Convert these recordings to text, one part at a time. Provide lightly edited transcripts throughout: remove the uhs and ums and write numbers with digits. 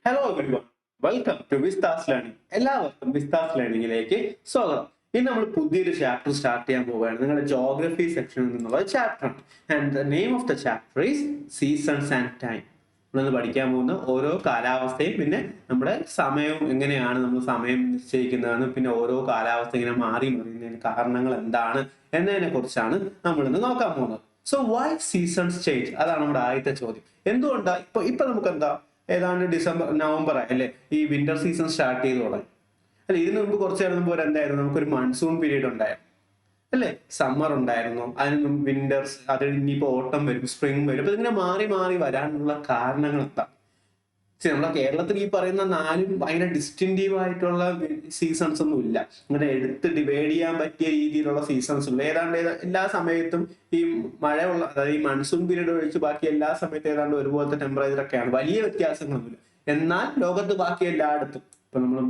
Hello everyone, welcome to Vistas learning. എല്ലാവർക്കും വിസ്താസ് ലേണിംഗിലേക്ക് സ്വാഗതം. ഇന്ന് നമ്മൾ പുതിയൊരു ചാപ്റ്റർ സ്റ്റാർട്ട് ചെയ്യാൻ പോവുകയാണ്. നിങ്ങളുടെ ജോഗ്രഫി സെക്ഷനിൽ നിന്നുള്ള chapter and the name of the chapter is seasons and time. നമ്മളിന്ന് പഠിക്കാൻ പോകുന്ന ഓരോ കാലാവസ്ഥയും പിന്നെ നമ്മുടെ സമയവും എങ്ങനെയാണ് നമ്മൾ സമയം നിശ്ചയിക്കുന്നതെന്ന് പിന്നെ ഓരോ കാലാവസ്ഥ ഇങ്ങനെ മാറി മറിയുന്നതിന് കാരണങ്ങൾ എന്താണ് എന്നതിനെ കുറിച്ചാണ് നമ്മളിന്ന് നോക്കാൻ പോകുന്നത്. സോ വൈ സീസൺസ് ചേഞ്ച്, അതാണ് നമ്മുടെ ആദ്യത്തെ ചോദ്യം. എന്തുകൊണ്ടാ ഇപ്പൊ നമുക്ക് എന്താ ഏതാണ്ട് നവംബർ ആയി അല്ലെ, ഈ വിന്റർ സീസൺ സ്റ്റാർട്ട് ചെയ്ത് തുടങ്ങി അല്ലെ. ഇതിനു മുമ്പ് കുറച്ച് നേരം മുമ്പ് എന്തായിരുന്നു, നമുക്കൊരു മൺസൂൺ പീരീഡ് ഉണ്ടായിരുന്നു അല്ലെ, സമ്മർ ഉണ്ടായിരുന്നു, അതിന് വിന്റർ, അത് ഇനിയിപ്പോ ഓട്ടം വരും, സ്പ്രിംഗ് വരും. അപ്പൊ ഇതിങ്ങനെ മാറി മാറി വരാനുള്ള കാരണങ്ങൾ എന്താ? നമ്മുടെ കേരളത്തിൽ ഈ പറയുന്ന നാലും ഭയങ്കര ഡിസ്റ്റിൻറ്റീവ് ആയിട്ടുള്ള സീസൺസ് ഒന്നും ഇല്ല. അങ്ങനെ എടുത്ത് ഡിവൈഡ് ചെയ്യാൻ പറ്റിയ രീതിയിലുള്ള സീസൺസ് ഇല്ല. ഏതാണ്ട് എല്ലാ സമയത്തും ഈ മഴയുള്ള, അതായത് ഈ മൺസൂൺ പീരീഡ് ഒഴിച്ച് ബാക്കി എല്ലാ സമയത്തും ഏതാണ്ട് ഒരുപോലത്തെ ടെമ്പറേച്ചർ ഒക്കെയാണ്, വലിയ വ്യത്യാസങ്ങളൊന്നുമില്ല. എന്നാൽ ലോകത്ത് ബാക്കി എല്ലായിടത്തും ഇപ്പൊ നമ്മൾ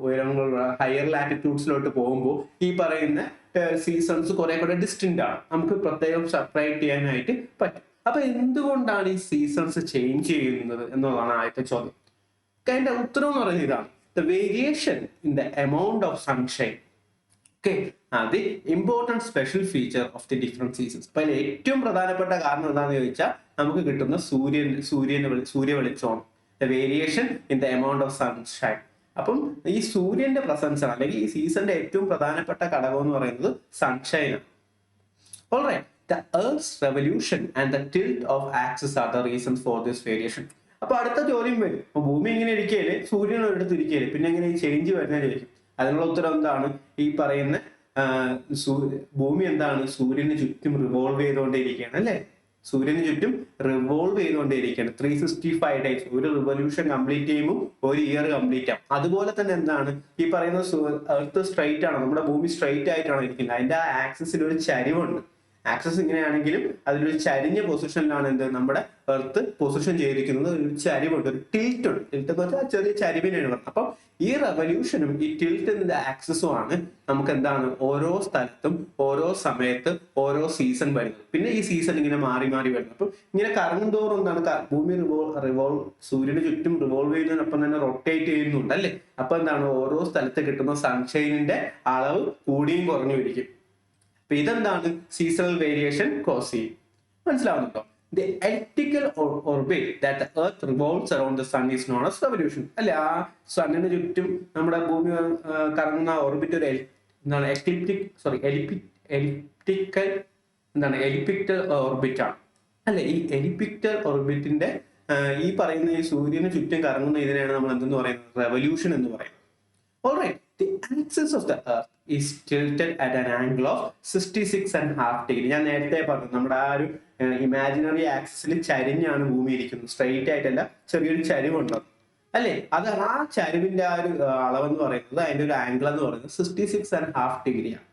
ഉയരങ്ങൾ ഹയർ ലാറ്റിറ്റ്യൂഡ്സിലോട്ട് പോകുമ്പോൾ ഈ പറയുന്ന സീസൺസ് കുറെ കൂടെ ഡിസ്റ്റിന്റ് ആണ്, നമുക്ക് പ്രത്യേകം സെപ്പറേറ്റ് ചെയ്യാനായിട്ട് പറ്റും. അപ്പൊ എന്തുകൊണ്ടാണ് ഈ സീസൺസ് ചേഞ്ച് ചെയ്യുന്നത് എന്നുള്ളതാണ് ആദ്യത്തെ ചോദ്യം. അതിന്റെ ഉത്തരം എന്ന് പറയുന്നത് ഇതാണ്: the variation in the amount of sunshine. Okay, the important special feature of the different seasons. അപ്പൊ അതിൽ ഏറ്റവും പ്രധാനപ്പെട്ട കാരണം എന്താണെന്ന് ചോദിച്ചാൽ നമുക്ക് കിട്ടുന്ന സൂര്യ വെളിച്ചമാണ്. The variation in the amount of sunshine. അപ്പം ഈ സൂര്യന്റെ പ്രസൻസ് ആണ്, അല്ലെങ്കിൽ ഈ സീസണിന്റെ ഏറ്റവും പ്രധാനപ്പെട്ട ഘടകം എന്ന് പറയുന്നത് സൺഷൈൻ ആണ്. Alright, the Earth's revolution and the tilt of axis are the reasons for this variation. അപ്പൊ അടുത്ത ചോദ്യം വരും, ഭൂമി ഇങ്ങനെ ഇരിക്കല്ലേ, സൂര്യൻ ഒരിടത്ത് ഇരിക്കല്ലേ, പിന്നെ എങ്ങനെ ഈ ചേഞ്ച് വരുന്നത് ചോദിക്കും. അതിനുള്ള ഉത്തരം എന്താണ്? ഈ പറയുന്ന ഭൂമി എന്താണ്, സൂര്യന് ചുറ്റും റിവോൾവ് ചെയ്തുകൊണ്ടേയിരിക്കുകയാണ് അല്ലെ. സൂര്യന് ചുറ്റും റിവോൾവ് ചെയ്തുകൊണ്ടേയിരിക്കുകയാണ് 365 ഡേയ്സ്. ഒരു റിവല്യൂഷൻ കംപ്ലീറ്റ് ചെയ്യുമ്പോൾ ഒരു ഇയർ കംപ്ലീറ്റ് ആവും. അതുപോലെ തന്നെ എന്താണ് ഈ പറയുന്ന എർത്ത് സ്ട്രൈറ്റ് ആണ്, നമ്മുടെ ഭൂമി സ്ട്രൈറ്റ് ആയിട്ടാണ് ഇരിക്കുന്നത്. അതിന്റെ ആ ആക്സിസിൽ ഒരു ചരിവുണ്ട്. ആക്സസ് ഇങ്ങനെയാണെങ്കിലും അതിലൊരു ചരിഞ്ഞ പൊസിഷനിലാണ് എന്ത് നമ്മുടെ എർത്ത് പൊസിഷൻ ചെയ്തിരിക്കുന്നത്. ഒരു ചരിവുണ്ട്, ഒരു ടിൽറ്റ് ഉണ്ട്. ടിൽറ്റ് എന്ന് വെച്ചാൽ ചെറിയ ചരിവിനാണ് പറയുന്നത്. അപ്പം ഈ റെവല്യൂഷനും ഈ ടിൽറ്റിന്റെ ആക്സസും ആണ് നമുക്ക് എന്താണ് ഓരോ സ്ഥലത്തും ഓരോ സമയത്ത് ഓരോ സീസൺ വരുന്നത്. പിന്നെ ഈ സീസൺ ഇങ്ങനെ മാറി മാറി വരുന്നത്. അപ്പം ഇങ്ങനെ കറങ്ങും തോറും എന്താണ് ഭൂമി സൂര്യന് ചുറ്റും റിവോൾവ് ചെയ്യുന്നതിനൊപ്പം തന്നെ റൊട്ടേറ്റ് ചെയ്യുന്നുണ്ട് അല്ലെ. അപ്പൊ എന്താണ് ഓരോ സ്ഥലത്ത് കിട്ടുന്ന സൺഷൈനിന്റെ അളവ് കൂടിയും കുറഞ്ഞു ഇരിക്കും. അപ്പൊ ഇതെന്താണ് സീസണൽ വേരിയേഷൻ കോസ് ചെയ്യും. മനസ്സിലാവുന്നുണ്ടോ? The elliptical orbit that the earth revolves around the sun is known as revolution. അല്ലെ, ആ സണ്ണിന് ചുറ്റും നമ്മുടെ ഭൂമി കറങ്ങുന്ന ഓർബിറ്റ് ഒരു എന്താണ് എലിപ്റ്റിക്കൽ ഓർബിറ്റ് ആണ് അല്ലെ. ഈ എലിപ്റ്റിക്കൽ ഓർബിറ്റിന്റെ ഈ പറയുന്ന ഈ സൂര്യന് ചുറ്റും കറങ്ങുന്ന ഇതിനെയാണ് നമ്മൾ എന്തെന്ന് പറയുന്നത്, റെവല്യൂഷൻ എന്ന് പറയുന്നത്. Alright, the axis of the earth is tilted at an angle of 66.5 degree. ഞാൻ നേരത്തെ പറഞ്ഞു, നമ്മുടെ ആ ഒരു ഇമാജിനറി ആക്സിസിൽ ചരിഞ്ഞാണ് ഭൂമി ഇരിക്കുന്നത്, സ്ട്രെയിറ്റ് ആയിട്ടല്ല, ചെറിയൊരു ചരിവുണ്ട് അല്ലെ. അത് ആ ചരിവിന്റെ ആ ഒരു അളവെന്ന് പറയുന്നത്, അതിന്റെ ഒരു ആംഗിൾ എന്ന് പറയുന്നത് 66.5 ഡിഗ്രിയാണ്.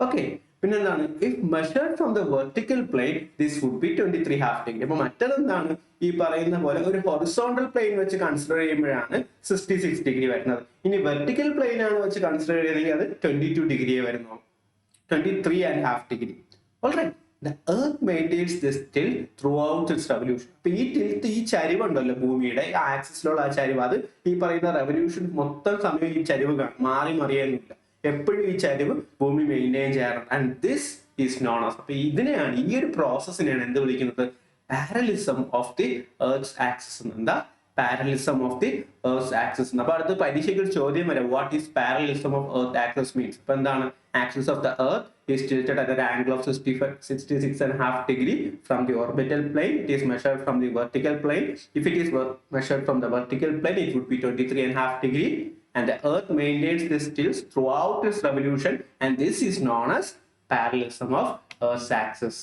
ഓക്കെ, പിന്നെന്താണ്, if measured from the vertical plane this would be 23.5 degree. അപ്പൊ മറ്റതെന്താണ്, ഈ പറയുന്ന പോലെ ഒരു ഹൊറിസോണ്ടൽ പ്ലെയിൻ വെച്ച് കൺസിഡർ ചെയ്യുമ്പോഴാണ് 66 ഡിഗ്രി വരുന്നത്. ഇനി വെർട്ടിക്കൽ പ്ലെയിൻ ആണ് വെച്ച് കൺസിഡർ ചെയ്യുകയാണെങ്കിൽ അത് 22 ഡിഗ്രിയെ വരുന്നുള്ളൂ, 23.5 degree. Alright, the earth maintains this tilt throughout its revolution. അപ്പൊ ഈ ടിൽറ്റ്, ഈ ചരിവുണ്ടല്ലോ ഭൂമിയുടെ ആക്സിസിലുള്ള ആ ചരിവ്, അത് ഈ പറയുന്ന റെവല്യൂഷൻ മൊത്തം സമയം ഈ ചരിവ് മാറി മറിയാനില്ല, എപ്പോഴും ഈ ചരിവ് ഭൂമി മെയിൻറ്റെയിൻ ചെയ്യാറുണ്ട്. And this is known as, അപ്പൊ ഇതിനെയാണ്, ഈ ഒരു പ്രോസസ്സിനെയാണ് എന്ത് വിളിക്കുന്നത്, parallelism of the earth axis. എന്താ parallelism of the earth axis? അപ്പൊ അടുത്ത പരീക്ഷയ്ക്ക് ഒരു ചോദ്യം വരാം, what is parallelism of earth axis means. അപ്പൊ എന്താണ്, axis of the earth is tilted at an angle of 66.5 degree from the orbital plane. It is measured from the vertical plane. If it is measured from the vertical plane, it would be 23.5 degree. And the earth maintains this tilt throughout its revolution, and this is known as parallelism of earth's axis.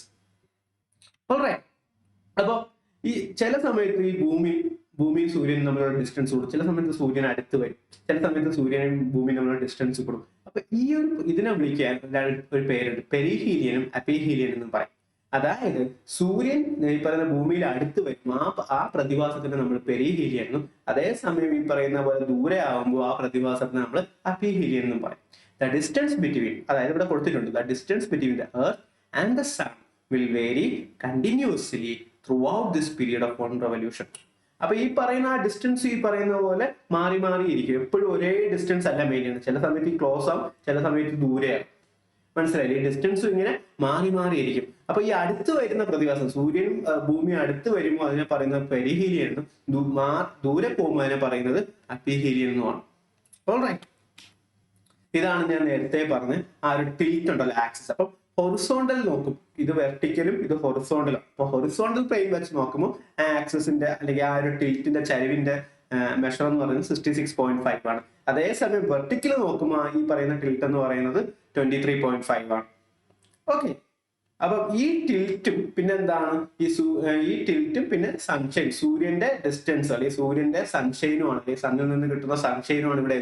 Alright, അപ്പൊ ഈ ചില സമയത്ത് ഈ ഭൂമിയും സൂര്യനും തമ്മിലുള്ള distance കൂടും, ചില സമയത്ത് സൂര്യൻ അടുത്ത് വരും, ചില സമയത്ത് സൂര്യനും ഭൂമിയും തമ്മിലുള്ള ഡിസ്റ്റൻസ് കൂടും. അപ്പൊ ഈ ഒരു ഇതിനെ വിളിക്കാൻ ഒരു പേരുണ്ട്, പെരിഹീലിയനും അപെഹീലിയനും എന്നും പറയും. അതായത് സൂര്യൻ ഈ പറയുന്ന ഭൂമിയിൽ അടുത്ത് വരും, ആ പ്രതിഭാസത്തിന് നമ്മൾ പെരിഹീലിയൻ എന്നും, അതേസമയം ഈ പറയുന്ന പോലെ ദൂരെ ആകുമ്പോൾ ആ പ്രതിഭാസത്തിന് നമ്മൾ അപെഹീലിയൻ എന്നും പറയും. ദ ഡിസ്റ്റൻസ് ബിറ്റ്വീൻ, അതായത് ഇവിടെ കൊടുത്തിട്ടുണ്ട്, the distance between the earth and the sun will vary continuously throughout this period of one revolution. അപ്പൊ ഈ പറയുന്ന ആ ഡിസ്റ്റൻസ് ഈ പറയുന്ന പോലെ മാറി മാറി ഇരിക്കും. എപ്പോഴും ഒരേ ഡിസ്റ്റൻസ് അല്ല മെയിൻ ചെയ്യുന്നത്. ചില സമയത്ത് ഈ ക്ലോസ് ആവും, ചില സമയത്ത് ദൂരെയാവും. മനസ്സിലായില്ലേ? ഈ ഡിസ്റ്റൻസും ഇങ്ങനെ മാറി മാറി ഇരിക്കും. അപ്പൊ ഈ അടുത്ത് വരുന്ന പ്രതിഭാസം, സൂര്യനും ഭൂമിയും അടുത്ത് വരുമ്പോൾ അതിനെ പറയുന്നത് പെരിഹീലിയം എന്നും, ദൂരെ പോകുമ്പോൾ അതിനെ പറയുന്നത് അപ്പിഹീലിയം എന്നുമാണ്. ഓൾറൈറ്റ്, ഇതാണ് ഞാൻ നേരത്തെ പറഞ്ഞ ആ ഒരു ടിൽറ്റ് ഉണ്ടല്ലോ, ആക്സിസ്. അപ്പം ഹൊറിസോണ്ടൽ നോക്കും, ഇത് വെർട്ടിക്കലും ഇത് ഹൊറിസോണ്ടലും. അപ്പൊ ഹൊറിസോണ്ടൽ പ്ലെയിൻ വെച്ച് നോക്കുമ്പോൾ ആ ആക്സിസിന്റെ അല്ലെങ്കിൽ ആ ഒരു ടിൽറ്റിന്റെ ചരിവിന്റെ മെഷർ എന്ന് പറയുന്നത് 66.5 ആണ്. അതേസമയം വെർട്ടിക്കൽ നോക്കുമ്പോൾ ഈ പറയുന്ന ടിൽറ്റ് എന്ന് പറയുന്നത് 23.5 ആണ്. ഓക്കെ, അപ്പൊ ഈ ടിൽറ്റും പിന്നെന്താണ് ഈ ടിൽറ്റും പിന്നെ സൺഷൈൻ, സൂര്യന്റെ ഡിസ്റ്റൻസ് അല്ലെങ്കിൽ സൂര്യന്റെ സൺഷൈനുമാണ്, അല്ലെങ്കിൽ സണ്ണിൽ നിന്ന് കിട്ടുന്ന സൺഷൈനുമാണ് ഇവിടെ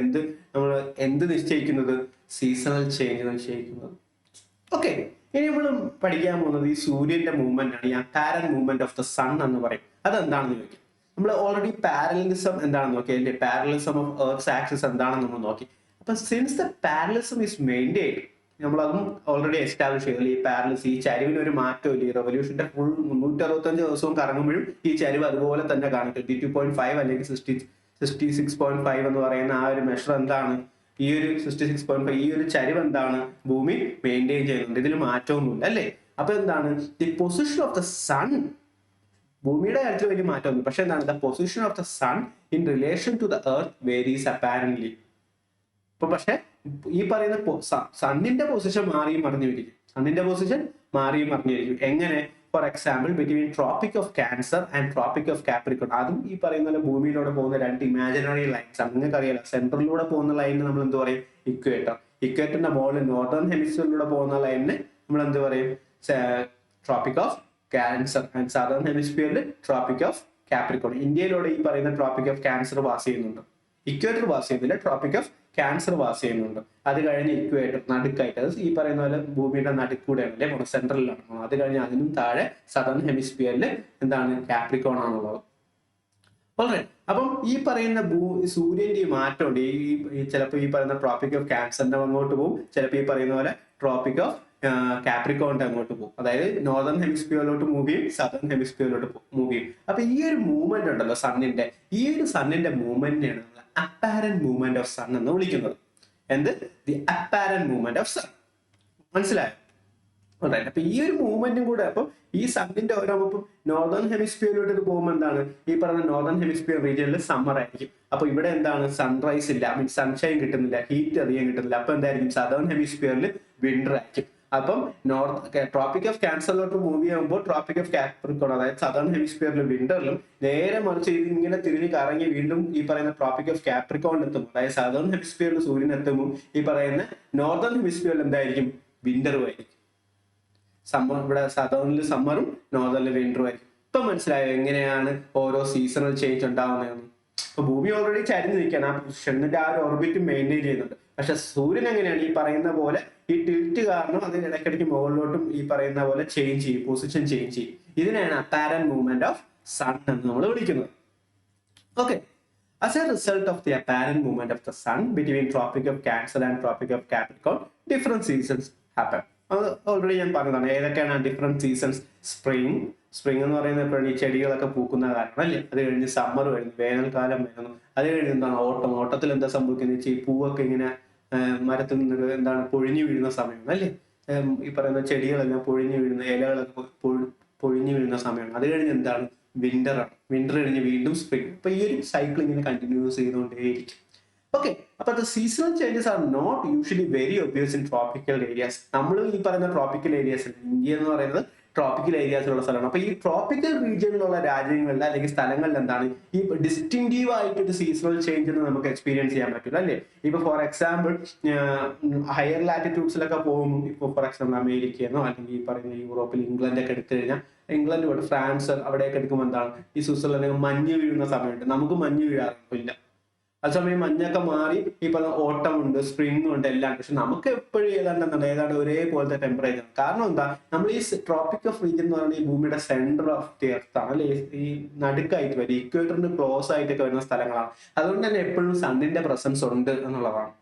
നമ്മൾ എന്ത് നിശ്ചയിക്കുന്നത്? സീസണൽ ചേഞ്ച് നിശ്ചയിക്കുന്നത്. ഓക്കെ, ഇനി നമ്മൾ പഠിക്കാൻ പോകുന്നത് ഈ സൂര്യന്റെ മൂവ്മെന്റ് ആണ്. ഈ apparent movement of the sun എന്ന് പറയും. അതെന്താണെന്ന് ചോദിക്കും. നമ്മൾ ഓൾറെഡി പാരലലിസം എന്താണെന്ന് നോക്കി അല്ലേ? പാരലലിസം ഓഫ് എർത്ത് ആക്സിസ് എന്താണെന്ന് നമ്മൾ നോക്കി. അപ്പൊ since the parallelism is maintain, നമ്മളതും ഓൾറെഡി എസ്റ്റാബ്ലിഷ് ചെയ്തു. ഈ പാരലൽസ്, ഈ ചരിവിന് ഒരു മാറ്റവും ഇല്ല. റെവല്യൂഷന്റെ ഫുൾ 365 ദിവസവും കറങ്ങുമ്പോഴും ഈ ചരിവ് അതുപോലെ തന്നെ കാണും. 22.5 അല്ലെങ്കിൽ 66.5 എന്ന് പറയുന്ന ആ ഒരു മെഷർ എന്താണ്? ഈ ഒരു 66.5 ഈ ഒരു ചരിവ് എന്താണ്? ഭൂമി മെയിൻറ്റെയിൻ ചെയ്യുന്നുണ്ട്. ഇതിൽ മാറ്റമൊന്നുമില്ല അല്ലേ? അപ്പൊ എന്താണ് the position of the sun? ഭൂമിയുടെ കാര്യത്തിൽ വലിയ മാറ്റമൊന്നും, പക്ഷെ എന്താണ് the position of the sun in relation to the earth varies apparently. ഇപ്പൊ പക്ഷെ ഈ പറയുന്ന സണ്ണിന്റെ പൊസിഷൻ മാറിയും മറിഞ്ഞിരിക്കും. സണ്ണിന്റെ പൊസിഷൻ മാറിയും മറിഞ്ഞിരിക്കും. എങ്ങനെ? For example between tropic of Cancer and tropic of Capricorn. അതും ഈ പറയുന്ന ഭൂമിയിലൂടെ പോകുന്ന രണ്ട് ഇമാജിനറി ലൈൻസ് ആണ്. നിങ്ങൾക്ക് അറിയാലോ, സെൻട്രലിലൂടെ പോകുന്ന ലൈനിന് നമ്മൾ എന്ത് പറയും? ഇക്വേറ്റർ. ഇക്വേറ്ററിന്റെ മുകളിൽ നോർത്തേൺ ഹെമിസ്ഫിയറിലൂടെ പോകുന്ന ലൈനിന് നമ്മൾ എന്ത് പറയും? Tropic of Cancer. And southern ഹെമിസ്ഫിയറിൽ ട്രോപ്പിക് ഓഫ് കാപ്രിക്കോൺ. ഇന്ത്യയിലൂടെ ഈ പറയുന്ന ട്രോപ്പിക് ഓഫ് ക്യാൻസർ പാസ് ചെയ്യുന്നുണ്ട്. ഇക്വേറ്റർ പാസ് ചെയ്യുന്നില്ല, ട്രോപ്പിക് ഓഫ് ക്യാൻസർ പാസ് ചെയ്യുന്നുണ്ട്. അത് കഴിഞ്ഞ് ഇക്വേറ്റർ നടുക്കായിട്ട്, അത് ഈ പറയുന്ന പോലെ ഭൂമിയുടെ നടുക്കൂടെയാണ് അല്ലെ, സെൻട്രലിലാണ്. അത് കഴിഞ്ഞ് അതിനും താഴെ സദേൺ ഹെമിസ്ഫിയറിൽ എന്താണ്? കാപ്രിക്കോൺ ആണുള്ളത്. ഓൾറൈറ്റ്, അപ്പം ഈ പറയുന്ന സൂര്യന്റെ ഈ മാറ്റമുണ്ട്. ഈ ചിലപ്പോൾ ഈ പറയുന്ന ട്രോപ്പിക് ഓഫ് ക്യാൻസറിന്റെ അങ്ങോട്ട് പോകും, ചിലപ്പോൾ ഈ പറയുന്ന പോലെ ട്രോപ്പിക് ഓഫ് കാപ്രിക്കോണിന്റെ അങ്ങോട്ട് പോകും. അതായത് നോർത്തേൺ ഹെമിസ്ഫിയറിലോട്ട് മൂവ് ചെയ്യും, സദേൺ ഹെമിസ്ഫിയറിലോട്ട് മൂവ് ചെയ്യും. അപ്പൊ ഈ ഒരു മൂവ്മെന്റ് ഉണ്ടല്ലോ സണ്ണിന്റെ, ഈ ഒരു സണ്ണിന്റെ മൂവ്മെന്റിനെയാണ് നമ്മൾ അപ്പാരന്റ് മൂവ്മെന്റ് ഓഫ് സൺ എന്ന് വിളിക്കുന്നത്. എന്ത്? The apparent movement of sun. മനസ്സിലായോ? അപ്പൊ ഈ ഒരു മൂവ്മെന്റും കൂടെ, അപ്പൊ ഈ സണ്ണിന്റെ ഓരോ നോർത്തേൺ ഹെമിസ്ഫിയറിലോട്ട് ഇത് പോകുമ്പോൾ എന്താണ്? ഈ പറഞ്ഞ നോർത്തേൺ ഹെമിസ്ഫിയർ റീജിയനിൽ സമ്മർ ആയിരിക്കും. അപ്പൊ ഇവിടെ എന്താണ്? സൺറൈസ് ഇല്ല, മീൻസ് സൺഷൈൻ കിട്ടുന്നില്ല, ഹീറ്റ് അധികം കിട്ടുന്നില്ല. അപ്പൊ എന്തായിരിക്കും? സദേൺ ഹെമിസ്ഫിയറിൽ വിന്റർ ആയിരിക്കും. അപ്പം ട്രോപ്പിക് ഓഫ് ക്യാൻസറിലോട്ട് മൂവ് ചെയ്യുമ്പോൾ ട്രോപ്പിക് ഓഫ് കാപ്രിക്കോൺ, അതായത് സദേൺ ഹെമിസ്ഫിയറിൽ വിന്ററിലും, നേരെ മറിച്ച് ഇത് ഇങ്ങനെ തിരിഞ്ഞ് കറങ്ങി വീണ്ടും ഈ പറയുന്ന ട്രോപ്പിക് ഓഫ് കാപ്രിക്കോണിൽ എത്തും. അതായത് സദേൺ ഹെമിസ്ഫിയറിൽ സൂര്യൻ എത്തുമ്പോൾ ഈ പറയുന്ന നോർത്തേൺ ഹെമിസ്ഫിയറിൽ എന്തായിരിക്കും? വിന്ററും ആയിരിക്കും. സമ്മർ, ഇവിടെ സദേണിൽ സമ്മറും നോർത്തേണിൽ വിന്ററും ആയിരിക്കും. ഇപ്പൊ മനസ്സിലായോ എങ്ങനെയാണ് ഓരോ സീസണൽ ചേഞ്ച് ഉണ്ടാവുന്നതെന്ന്? ഇപ്പൊ ഭൂമി ഓൾറെഡി ചരിഞ്ഞ് നിൽക്കുകയാണ്, ആ പൊസിഷനിന്റെ ആ ഒരു ഓർബിറ്റ് മെയിൻറ്റെയിൻ ചെയ്യുന്നുണ്ട്. പക്ഷെ സൂര്യൻ എങ്ങനെയാണ്? ഈ പറയുന്ന പോലെ ഈ ടിൽറ്റ് കാരണം അതിന് ഇടയ്ക്കിടയ്ക്ക് മുകളിലോട്ടും ഈ പറയുന്ന പോലെ ചേഞ്ച് ചെയ്യും, പൊസിഷൻ ചേഞ്ച് ചെയ്യും. ഇതിനെയാണ് അപ്പാരന്റ് മൂവ്മെന്റ് ഓഫ് സൺ എന്ന് നമ്മൾ വിളിക്കുന്നത്. Okay, as a result of the apparent movement of the sun between Tropic of Cancer and Tropic of Capricorn, different seasons happen. അത് ഓൾറെഡി ഞാൻ പറഞ്ഞതാണ്. ഏതൊക്കെയാണ് ഡിഫറെന്റ് സീസൺസ്? സ്പ്രിംഗ് എന്ന് പറയുന്നത് ഈ ചെടികളൊക്കെ പൂക്കുന്ന കാലം അല്ലേ. അത് കഴിഞ്ഞ് സമ്മർ വരുന്നു, വേനൽക്കാലം വരുന്നു. അത് കഴിഞ്ഞ് എന്താണ്? ഓട്ടത്തിൽ എന്താ സംഭവിക്കുന്നത്? ഈ പൂവൊക്കെ ഇങ്ങനെ മരത്തിൽ നിന്ന് എന്താണ് പൊഴിഞ്ഞു വീഴുന്ന സമയമാണ് അല്ലേ. ഈ പറയുന്ന ചെടികളെല്ലാം പൊഴിഞ്ഞു വീഴുന്ന, ഇലകളൊക്കെ പൊഴിഞ്ഞു വീഴുന്ന സമയമാണ്. അത് കഴിഞ്ഞ് എന്താണ്? വിന്ററാണ്. വിന്റർ കഴിഞ്ഞ് വീണ്ടും സ്പ്രിംഗ്. അപ്പൊ ഈ ഒരു സൈക്കിൾ ഇങ്ങനെ കണ്ടിന്യൂസ് ചെയ്തുകൊണ്ടേയിരിക്കും. ഓക്കെ, അപ്പൊ the seasonal changes are not usually very obvious in tropical areas. നമ്മൾ ഈ പറയുന്ന ട്രോപ്പിക്കൽ ഏരിയാസ്, ഇന്ത്യ എന്ന് പറയുന്നത് ട്രോപ്പിക്കൽ ഏരിയാസിലുള്ള സ്ഥലമാണ്. അപ്പൊ ഈ ട്രോപ്പിക്കൽ റീജിയനിലുള്ള രാജ്യങ്ങളിൽ അല്ലെങ്കിൽ സ്ഥലങ്ങളിൽ എന്താണ് ഈ ഡിസ്റ്റിങ്റ്റീവ് ആയിട്ട് ഒരു സീസണൽ ചേഞ്ച് നമുക്ക് എക്സ്പീരിയൻസ് ചെയ്യാൻ പറ്റില്ല അല്ലേ. ഇപ്പൊ ഫോർ എക്സാമ്പിൾ ഹയർ ലാറ്റിറ്റ്യൂഡ്സിലൊക്കെ പോകുമ്പോൾ, ഇപ്പൊ ഫോർ എക്സാമ്പിൾ അമേരിക്കയെന്നോ അല്ലെങ്കിൽ ഈ പറയുന്ന യൂറോപ്പിൽ ഇംഗ്ലണ്ടൊക്കെ എടുത്തു കഴിഞ്ഞാൽ, ഇംഗ്ലണ്ട് പോലെ ഫ്രാൻസ് അവിടെയൊക്കെ എടുക്കുമ്പോൾ എന്താണ്? ഈ സ്വിറ്റ്സർലൻഡ് മഞ്ഞ് വീഴുന്ന സമയമുണ്ട്. നമുക്ക് മഞ്ഞ് വീഴാറില്ല. അതേസമയം മഞ്ഞൊക്കെ മാറി ഈ പറഞ്ഞ ഓട്ടം ഉണ്ട്, സ്പ്രിംഗ് ഉണ്ട്, എല്ലാം. പക്ഷെ നമുക്ക് എപ്പോഴും ഏതാണ്ട് ഒരേപോലത്തെ ടെമ്പറേച്ചർ. കാരണം എന്താ? നമ്മൾ ഈ ട്രോപ്പിക് ഓഫ് റീജിയൻ എന്ന് പറയുന്നത് ഈ ഭൂമിയുടെ സെന്റർ ഓഫ് ദി എർത്ത് ആണ് അല്ലെ. ഈ നടുക്കായിട്ട് വരും, ഇക്വേറ്ററിന് ക്ലോസ് ആയിട്ടൊക്കെ വരുന്ന സ്ഥലങ്ങളാണ്. അതുകൊണ്ട് തന്നെ എപ്പോഴും സണ്ണിന്റെ പ്രസൻസ് ഉണ്ട് എന്നുള്ളതാണ്.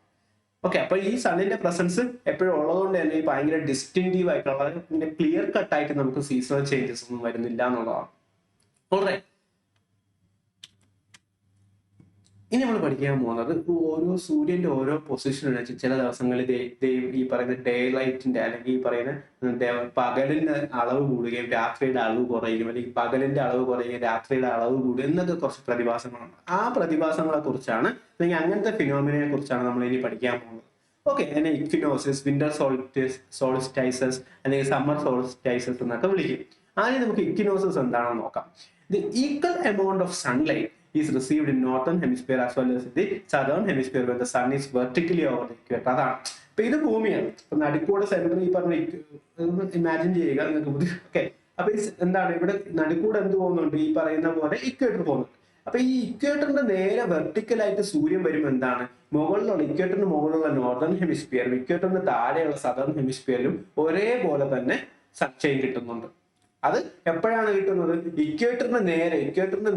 ഓക്കെ, അപ്പൊ ഈ സണ്ണിന്റെ പ്രസൻസ് എപ്പോഴും ഉള്ളതുകൊണ്ട് തന്നെ ഈ ഭയങ്കര ഡിസ്റ്റിങ്റ്റീവ് ആയിട്ടുള്ള, ക്ലിയർ കട്ട് ആയിട്ട് നമുക്ക് സീസണൽ ചേഞ്ചസ് ഒന്നും വരുന്നില്ല എന്നുള്ളതാണ്. ഓൾറൈറ്റ്, ഇനി നമ്മൾ പഠിക്കാൻ പോകുന്നത് ഓരോ സൂര്യന്റെ ഓരോ പൊസിഷൻ വെച്ച് ചില ദിവസങ്ങളിൽ ഈ പറയുന്ന ഡേ ലൈറ്റിന്റെ അല്ലെങ്കിൽ ഈ പറയുന്ന പകലിന്റെ അളവ് കൂടുകയും രാത്രിയുടെ അളവ് കുറയുകയും അല്ലെങ്കിൽ പകലിന്റെ അളവ് കുറയുകയും രാത്രിയുടെ അളവ് കൂടുകയും എന്നൊക്കെ കുറച്ച് പ്രതിഭാസങ്ങളുണ്ട്. ആ പ്രതിഭാസങ്ങളെ കുറിച്ചാണ് അല്ലെങ്കിൽ അങ്ങനത്തെ ഫിനോമിനയെ കുറിച്ചാണ് നമ്മൾ ഇനി പഠിക്കാൻ പോകുന്നത്. ഓക്കെ, അതിനെ ഇക്വിനോസിസ്, വിന്റർ സോൾസ്റ്റൈസസ് അല്ലെങ്കിൽ സമ്മർ സോൾസ്റ്റൈസസ് എന്നൊക്കെ വിളിക്കും. ആദ്യം നമുക്ക് ഇക്വിനോസിസ് എന്താണെന്ന് നോക്കാം. The equal amount of sunlight is received in northern hemisphere as well as the southern hemisphere when the sun is vertically over the equator. അതാണ്. അപ്പൊ ഇത് ഭൂമിയാണ്. അപ്പൊ നടുക്കൂടെ സെന്റർ ഈ പറഞ്ഞ ഇമാജിൻ ചെയ്യുക നിങ്ങൾക്ക്. ഓക്കെ, അപ്പൊ എന്താണ് ഇവിടെ നടുക്കൂടെ എന്ത് പോകുന്നുണ്ട്? ഈ പറയുന്ന പോലെ ഇക്വേറ്റർ പോകുന്നുണ്ട്. അപ്പൊ ഈ ഇക്വേറ്ററിന്റെ നേരെ വെർട്ടിക്കലായിട്ട് സൂര്യൻ വരുമ്പോൾ എന്താണ്, മുകളിലുള്ള ഇക്വേറ്ററിന് മുകളിലുള്ള നോർത്തേൺ ഹെമിസ്ഫിയറും ഇക്വേറ്ററിന് താഴെയുള്ള സദേൺ ഹെമിസ്ഫിയറിലും ഒരേപോലെ തന്നെ സൺഷൈൻ കിട്ടുന്നുണ്ട്. അത് എപ്പോഴാണ് കിട്ടുന്നത്? ഇക്വേറ്ററിന്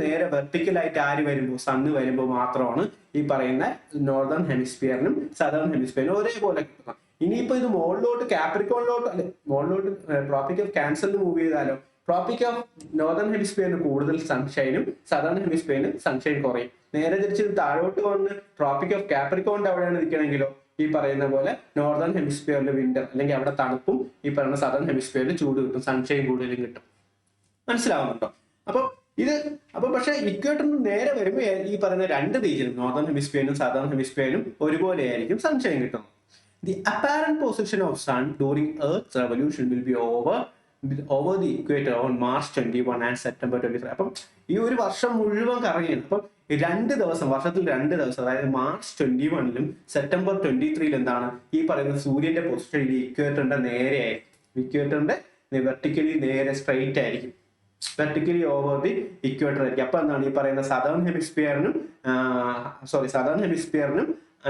നേരെ വെർട്ടിക്കലായിട്ട് ആര് വരുമ്പോൾ, സണ്ണ് വരുമ്പോൾ മാത്രമാണ് ഈ പറയുന്ന നോർത്തേൺ ഹെമിസ്ഫിയറിനും സദേൺ ഹെമിസ്ഫിയറിനും ഒരേപോലെ കിട്ടുന്നത്. ഇനിയിപ്പോ ഇത് മുകളിലോട്ട് കാപ്രിക്കോണിലോട്ട് അല്ലെ മുകളിലോട്ട് ട്രോപ്പിക് ഓഫ് ക്യാൻസറിന് മൂവ് ചെയ്താലോ, ട്രോപ്പിക് ഓഫ് നോർത്തേൺ ഹെമിസ്ഫിയറിന് കൂടുതൽ സൺഷൈനും സദേൺ ഹെമിസ്ഫിയറിന് സൺഷൈൻ കുറയും. നേരെ തിരിച്ച് താഴോട്ട് വന്ന് ട്രോപ്പിക് ഓഫ് കാപ്രിക്കോണിന്റെ അവിടെയാണ് നിൽക്കണമെങ്കിലോ ഈ പറയുന്ന പോലെ നോർത്തേൺ ഹെമിസ്ഫിയറിൽ വിന്റർ അല്ലെങ്കിൽ അവിടെ തണുപ്പും ഈ പറയുന്ന സദേൺ ഹെമിസ്ഫിയറിൽ ചൂട് കിട്ടും, സൺഷൈൻ കൂടുതലും കിട്ടും. മനസ്സിലാവുന്നുണ്ടോ? അപ്പൊ പക്ഷെ ഇക്വേറ്ററിന് നേരെ വരുമ്പോൾ ഈ പറയുന്ന രണ്ട് റീജിയനും നോർത്തേൺ ഹെമിസ്ഫിയറിനും സദേൺ ഹെമിസ്ഫിയറിനും ഒരുപോലെ ആയിരിക്കും സൺഷൈൻ കിട്ടുന്നത്. The apparent position of sun during earth revolution will be over the equator on March 21 and September 23. അപ്പം ഈ ഒരു വർഷം മുഴുവൻ കറങ്ങിയാണ്. അപ്പം വർഷത്തിൽ 2 ദിവസം, അതായത് മാർച്ച് 21 സെപ്റ്റംബർ 23 എന്താണ് ഈ പറയുന്ന സൂര്യന്റെ പൊസിഷൻ ഇക്വേറ്ററിന്റെ നേരെ ആയിരിക്കും. ഇക്വേറ്ററിന്റെ വെർട്ടിക്കലി നേരെ സ്ട്രെയിറ്റ് ആയിരിക്കും, വെർട്ടിക്കലി ഓവർ ദി ഇക്വേറ്റർ ആയിരിക്കും. അപ്പൊ എന്താണ് ഈ പറയുന്ന സദേൺ ഹെമിസ്ഫിയറിനും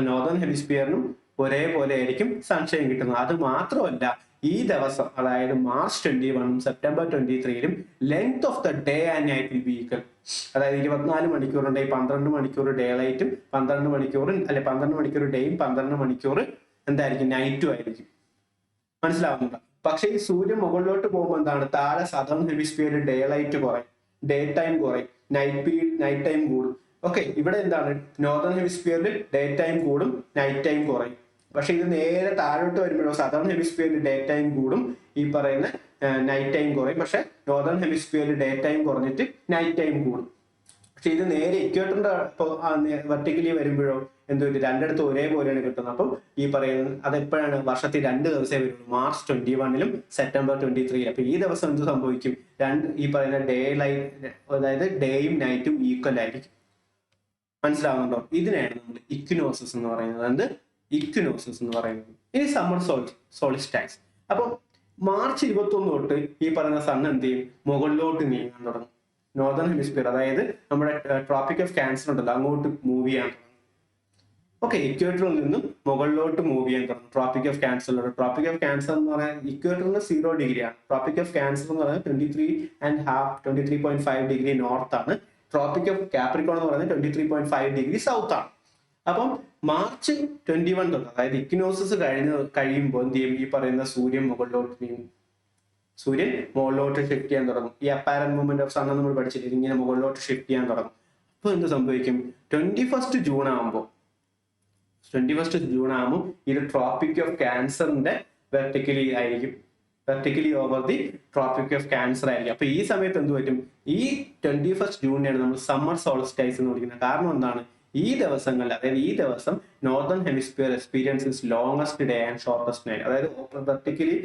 നോർത്തേൺ ഹെമിസ്ഫിയറിനും ഒരേപോലെ ആയിരിക്കും സൺഷൈൻ കിട്ടുന്നത്. അത് മാത്രമല്ല, ഈ ദിവസം അതായത് March 21 September 23 length of the day and night will be equal. അതായത് 24 മണിക്കൂറുണ്ടെങ്കിൽ 12 മണിക്കൂർ ഡേ ലൈറ്റും 12 മണിക്കൂർ ഡേയും 12 മണിക്കൂർ എന്തായിരിക്കും, നൈറ്റും ആയിരിക്കും. മനസ്സിലാവുന്നുണ്ടോ? പക്ഷെ ഈ സൂര്യൻ മുകളിലോട്ട് പോകുമ്പോൾ എന്താണ്, താഴെ സദേൺ ഹെമിസ്ഫിയറിൽ ഡേ ലൈറ്റ് കുറയും, ഡേ ടൈം കുറയും, നൈറ്റ് ടൈം കൂടും. ഓക്കെ, ഇവിടെ എന്താണ് നോർത്തേൺ ഹെമിസ്ഫിയറിൽ ഡേ ടൈം കൂടും, നൈറ്റ് ടൈം കുറയും. പക്ഷെ ഇത് നേരെ താഴോട്ട് വരുമ്പോഴോ സദേൺ ഹെമിസ്ഫിയറിൽ ഡേ ടൈം കൂടും, ഈ പറയുന്ന നൈറ്റ് ടൈം കുറയും. പക്ഷെ നോർത്തേൺ ഹെമിസ്ഫിയറിൽ ഡേ ടൈം കുറഞ്ഞിട്ട് നൈറ്റ് ടൈം കൂടും. പക്ഷെ ഇത് നേരെ ഇക്വേറ്ററിന്റെ വെർട്ടിക്കലി വരുമ്പോഴോ രണ്ടിടത്ത് ഒരേപോലെയാണ് കിട്ടുന്നത്. അപ്പം ഈ പറയുന്ന അതെപ്പോഴാണ്, വർഷത്തിൽ 2 ദിവസമേ വരുള്ളൂ, മാർച്ച് 21 സെപ്റ്റംബർ 23. അപ്പൊ ഈ ദിവസം എന്ത് സംഭവിക്കും, ഈ പറയുന്ന ഡേ ലൈറ്റ് അതായത് ഡേയും നൈറ്റും ഈക്വൽ ആയിരിക്കും. മനസ്സിലാവുന്നുണ്ടോ? ഇതിനെയാണ് നമ്മൾ ഇക്വിനോസിസ് എന്ന് പറയുന്നത്. ഇക്വിനോസിസ് എന്ന് പറയുന്നത്. ഇനി സമ്മർ സോളിസ്റ്റൈസ്. അപ്പൊ മാർച്ച് 21 തൊട്ട് ഈ പറയുന്ന സൺ എന്ത് ചെയ്യും, മുകളിലോട്ട് നീങ്ങാൻ തുടങ്ങും. നോർത്തേൺ ഹെമിസ്ഫിയർ അതായത് നമ്മുടെ ട്രോപ്പിക് ഓഫ് ക്യാൻസർ ഉണ്ടല്ലോ, അങ്ങോട്ട് മൂവ് ചെയ്യാൻ തുടങ്ങും. ഓക്കെ, ഇക്വേറ്ററിൽ നിന്നും മുകളിലോട്ട് മൂവ് ചെയ്യാൻ തുടങ്ങും. ട്രോപ്പിക് ഓഫ് ക്യാൻസറിലൂടെ, ട്രോപ്പിക് ഓഫ് ക്യാൻസർ എന്ന് പറയുന്നത് ഇക്വേറ്ററിന് 0 ഡിഗ്രിയാണ്. ട്രോപ്പിക് ഓഫ് ക്യാൻസർ എന്ന് പറയുന്നത് 23.5 നോർത്ത് ആണ്. ട്രോപ്പിക് ഓഫ് കാപ്രിക്കോൺ എന്ന് പറയുന്നത് 23.5 ഡിഗ്രി സൗത്ത് ആണ്. അപ്പം മാർച്ച് 21 തൊട്ട് അതായത് ഇക്വിനോസിസ് കഴിയുമ്പോൾ എന്ത് ചെയ്യും, ഈ പറയുന്ന സൂര്യൻ മുകളിലോട്ട് നീങ്ങും. സൂര്യൻ മുകളിലോട്ട് ഷിഫ്റ്റ് ചെയ്യാൻ തുടങ്ങും. ഈ അപ്പാരന്റ് മൂവ്മെന്റ് ഓഫ് സൺ നമ്മൾ പഠിച്ചില്ല, ഇങ്ങനെ മുകളിലോട്ട് ഷിഫ്റ്റ് ചെയ്യാൻ തുടങ്ങും. അപ്പൊ എന്ത് സംഭവിക്കും, 21 ജൂൺ ആകുമ്പോൾ ഇത് ട്രോപ്പിക് ഓഫ് ക്യാൻസറിന്റെ വെർട്ടിക്കലി ആയിരിക്കും, vertically over the tropic of cancer ആയിരിക്കും. അപ്പൊ ഈ സമയത്ത് എന്ത് പറ്റും, ഈ 21 ജൂണിനെയാണ് നമ്മൾ സമ്മർ സോൾസ്റ്റൈസ് എന്ന് വിളിക്കുന്നത്. കാരണം എന്താണ്, ഈ ദിവസം northern hemisphere experiences longest day and shortest night. അതായത് വെർട്ടിക്കലി